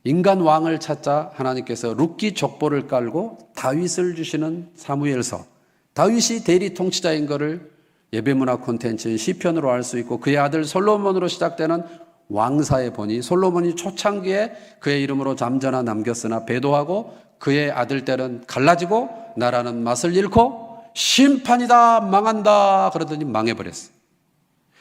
인간 왕을 찾자 하나님께서 룻기 족보를 깔고 다윗을 주시는 사무엘서, 다윗이 대리 통치자인 것을 예배문화 콘텐츠인 시편으로 알 수 있고 그의 아들 솔로몬으로 시작되는 왕사에 보니 솔로몬이 초창기에 그의 이름으로 잠전하 남겼으나 배도하고 그의 아들 때는 갈라지고 나라는 맛을 잃고 심판이다 망한다 그러더니 망해버렸어요.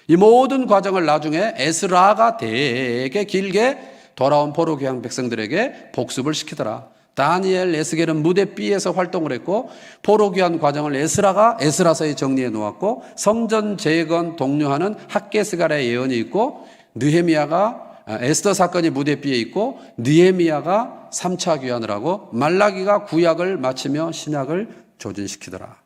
이 모든 과정을 나중에 에스라가 되게 길게 돌아온 포로 귀환 백성들에게 복습을 시키더라. 다니엘, 에스겔은 무대 B에서 활동을 했고 포로 귀환 과정을 에스라가 에스라서에 정리해 놓았고 성전 재건 독려하는 학개스갈의 예언이 있고 느헤미야가 에스더 사건이 무대 B에 있고 느헤미야가 3차 귀환을 하고 말라기가 구약을 마치며 신약을 조진시키더라.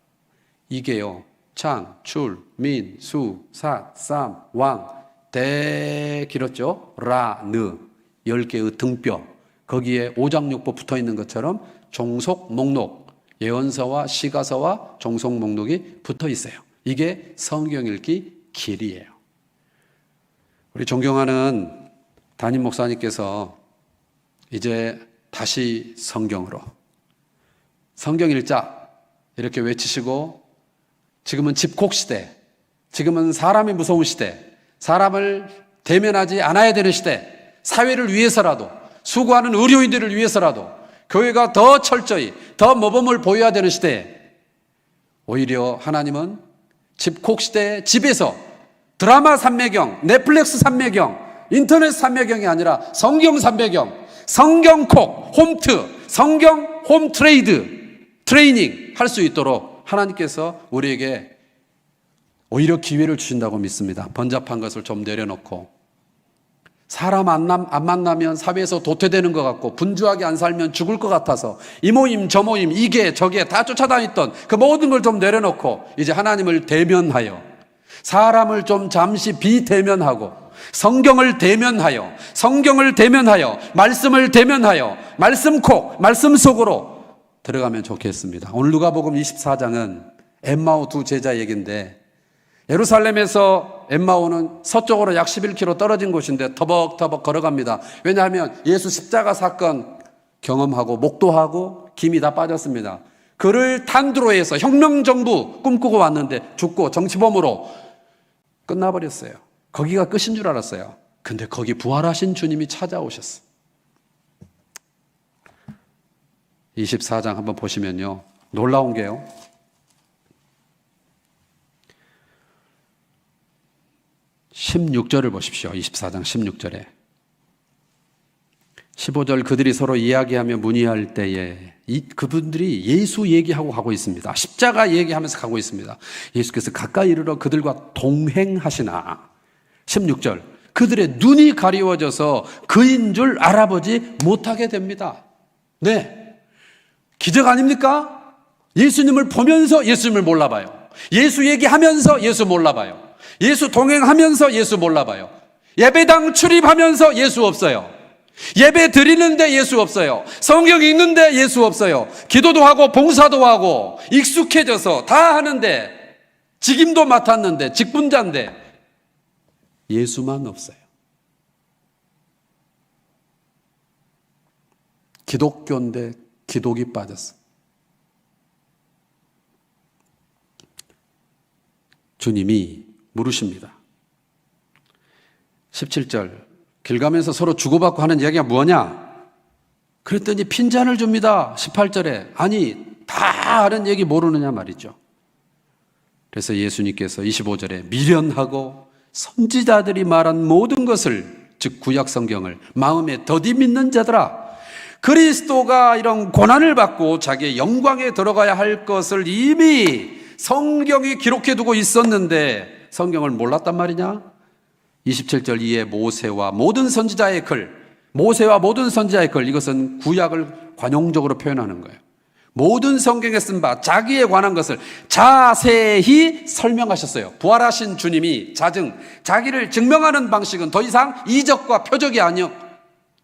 이게요. 창, 출, 민, 수, 사, 쌈, 왕, 대 길었죠. 라, 느 10개의 등뼈 거기에 오장육부 붙어 있는 것처럼 종속 목록, 예언서와 시가서와 종속 목록이 붙어 있어요. 이게 성경 읽기 길이에요. 우리 존경하는 담임 목사님께서 이제 다시 성경으로 성경 읽자 이렇게 외치시고 지금은 집콕 시대, 지금은 사람이 무서운 시대, 사람을 대면하지 않아야 되는 시대, 사회를 위해서라도 수고하는 의료인들을 위해서라도 교회가 더 철저히, 더 모범을 보여야 되는 시대에 오히려 하나님은 집콕 시대에 집에서 드라마 삼매경, 넷플릭스 삼매경, 인터넷 삼매경이 아니라 성경 삼매경, 성경콕, 홈트, 성경 트레이닝 할 수 있도록 하나님께서 우리에게 오히려 기회를 주신다고 믿습니다. 번잡한 것을 좀 내려놓고, 사람 안 만나면 사회에서 도태되는 것 같고 분주하게 안 살면 죽을 것 같아서 이 모임 저 모임 이게 저게 다 쫓아다녔던 그 모든 걸 좀 내려놓고 이제 하나님을 대면하여, 사람을 좀 잠시 비대면하고 성경을 대면하여, 말씀을 대면하여 말씀콕, 말씀 속으로 들어가면 좋겠습니다. 오늘 누가복음 24장은 엠마오 두 제자 얘기인데, 예루살렘에서 엠마오는 서쪽으로 약 11km 떨어진 곳인데 터벅터벅 걸어갑니다. 왜냐하면 예수 십자가 사건 경험하고 목도하고 김이 다 빠졌습니다. 그를 탄두로에서 혁명정부 꿈꾸고 왔는데 죽고 정치범으로 끝나버렸어요. 거기가 끝인 줄 알았어요. 근데 거기 부활하신 주님이 찾아오셨어요. 24장 한번 보시면요, 놀라운 게요, 16절을 보십시오. 24장 16절에 15절, 그들이 서로 이야기하며 문의할 때에 그분들이 예수 얘기하고 가고 있습니다. 십자가 얘기하면서 가고 있습니다. 예수께서 가까이 이르러 그들과 동행하시나. 16절, 그들의 눈이 가리워져서 그인 줄 알아보지 못하게 됩니다. 네, 기적 아닙니까? 예수님을 보면서 예수님을 몰라봐요. 예수 얘기하면서 예수 몰라봐요. 예수 동행하면서 예수 몰라봐요. 예배당 출입하면서 예수 없어요. 예배 드리는데 예수 없어요. 성경 읽는데 예수 없어요. 기도도 하고 봉사도 하고 익숙해져서 다 하는데, 직임도 맡았는데, 직분자인데 예수만 없어요. 기독교인데 기독이 빠졌어. 주님이 물으십니다. 17절, 길 가면서 서로 주고받고 하는 이야기가 뭐냐? 그랬더니 핀잔을 줍니다. 18절에. 아니, 다 아는 얘기 모르느냐 말이죠. 그래서 예수님께서 25절에 미련하고 선지자들이 말한 모든 것을, 즉 구약 성경을 마음에 더디 믿는 자들아, 그리스도가 이런 고난을 받고 자기의 영광에 들어가야 할 것을 이미 성경이 기록해 두고 있었는데 성경을 몰랐단 말이냐? 27절 이에 모세와 모든 선지자의 글, 이것은 구약을 관용적으로 표현하는 거예요. 모든 성경에 쓴 바 자기에 관한 것을 자세히 설명하셨어요. 부활하신 주님이 자기를 증명하는 방식은 더 이상 이적과 표적이 아니요,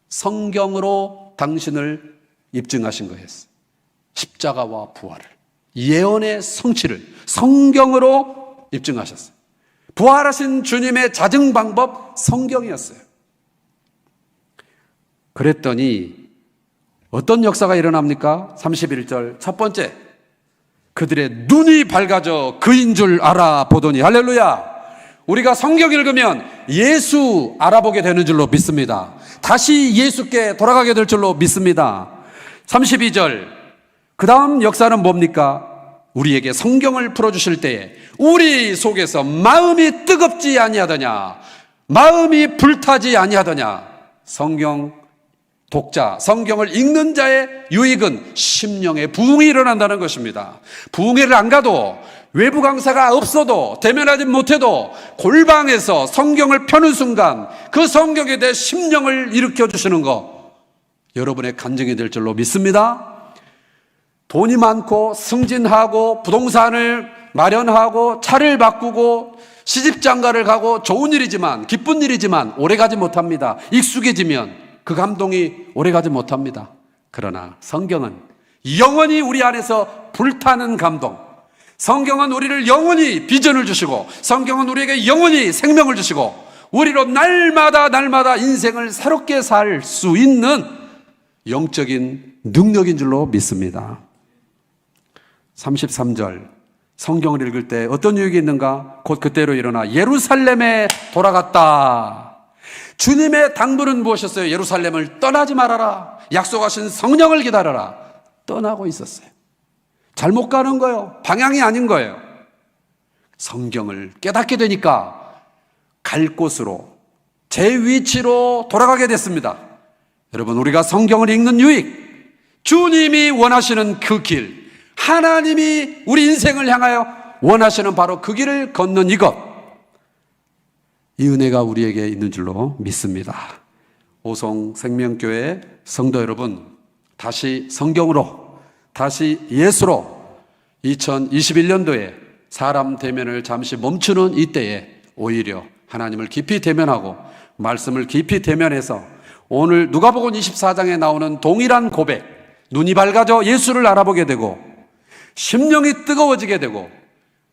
성경으로 당신을 입증하신 거였어요. 십자가와 부활을, 예언의 성취를 성경으로 입증하셨어요. 부활하신 주님의 자증 방법 성경이었어요. 그랬더니 어떤 역사가 일어납니까? 31절 첫 번째, 그들의 눈이 밝아져 그인 줄 알아보더니. 할렐루야. 우리가 성경 읽으면 예수 알아보게 되는 줄로 믿습니다. 다시 예수께 돌아가게 될 줄로 믿습니다. 32절, 그 다음 역사는 뭡니까? 우리에게 성경을 풀어주실 때에 우리 속에서 마음이 뜨겁지 아니하더냐, 마음이 불타지 아니하더냐. 성경 독자, 성경을 읽는 자의 유익은 심령의 부흥이 일어난다는 것입니다. 부흥회를 안 가도, 외부 강사가 없어도, 대면하지 못해도 골방에서 성경을 펴는 순간 그 성경에 대해 심령을 일으켜 주시는 것, 여러분의 간증이 될 줄로 믿습니다. 돈이 많고 승진하고 부동산을 마련하고 차를 바꾸고 시집장가를 가고 좋은 일이지만, 기쁜 일이지만 오래가지 못합니다. 익숙해지면 그 감동이 오래가지 못합니다. 그러나 성경은 영원히 우리 안에서 불타는 감동, 성경은 우리를 영원히 비전을 주시고, 성경은 우리에게 영원히 생명을 주시고, 우리로 날마다 인생을 새롭게 살 수 있는 영적인 능력인 줄로 믿습니다. 33절, 성경을 읽을 때 어떤 유익이 있는가? 곧 그때로 일어나 예루살렘에 돌아갔다. 주님의 당부는 무엇이었어요? 예루살렘을 떠나지 말아라. 약속하신 성령을 기다려라. 떠나고 있었어요. 잘못 가는 거예요. 방향이 아닌 거예요. 성경을 깨닫게 되니까 갈 곳으로, 제 위치로 돌아가게 됐습니다. 여러분, 우리가 성경을 읽는 유익, 주님이 원하시는 그 길, 하나님이 우리 인생을 향하여 원하시는 바로 그 길을 걷는 이것, 이 은혜가 우리에게 있는 줄로 믿습니다. 오송 생명교회 성도 여러분, 다시 성경으로, 다시 예수로 2021년도에 사람 대면을 잠시 멈추는 이때에 오히려 하나님을 깊이 대면하고 말씀을 깊이 대면해서 오늘 누가복음 24장에 나오는 동일한 고백, 눈이 밝아져 예수를 알아보게 되고 심령이 뜨거워지게 되고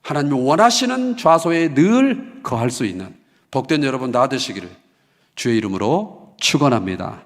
하나님이 원하시는 좌소에 늘 거할 수 있는 복된 여러분 다 되시기를 주의 이름으로 축원합니다.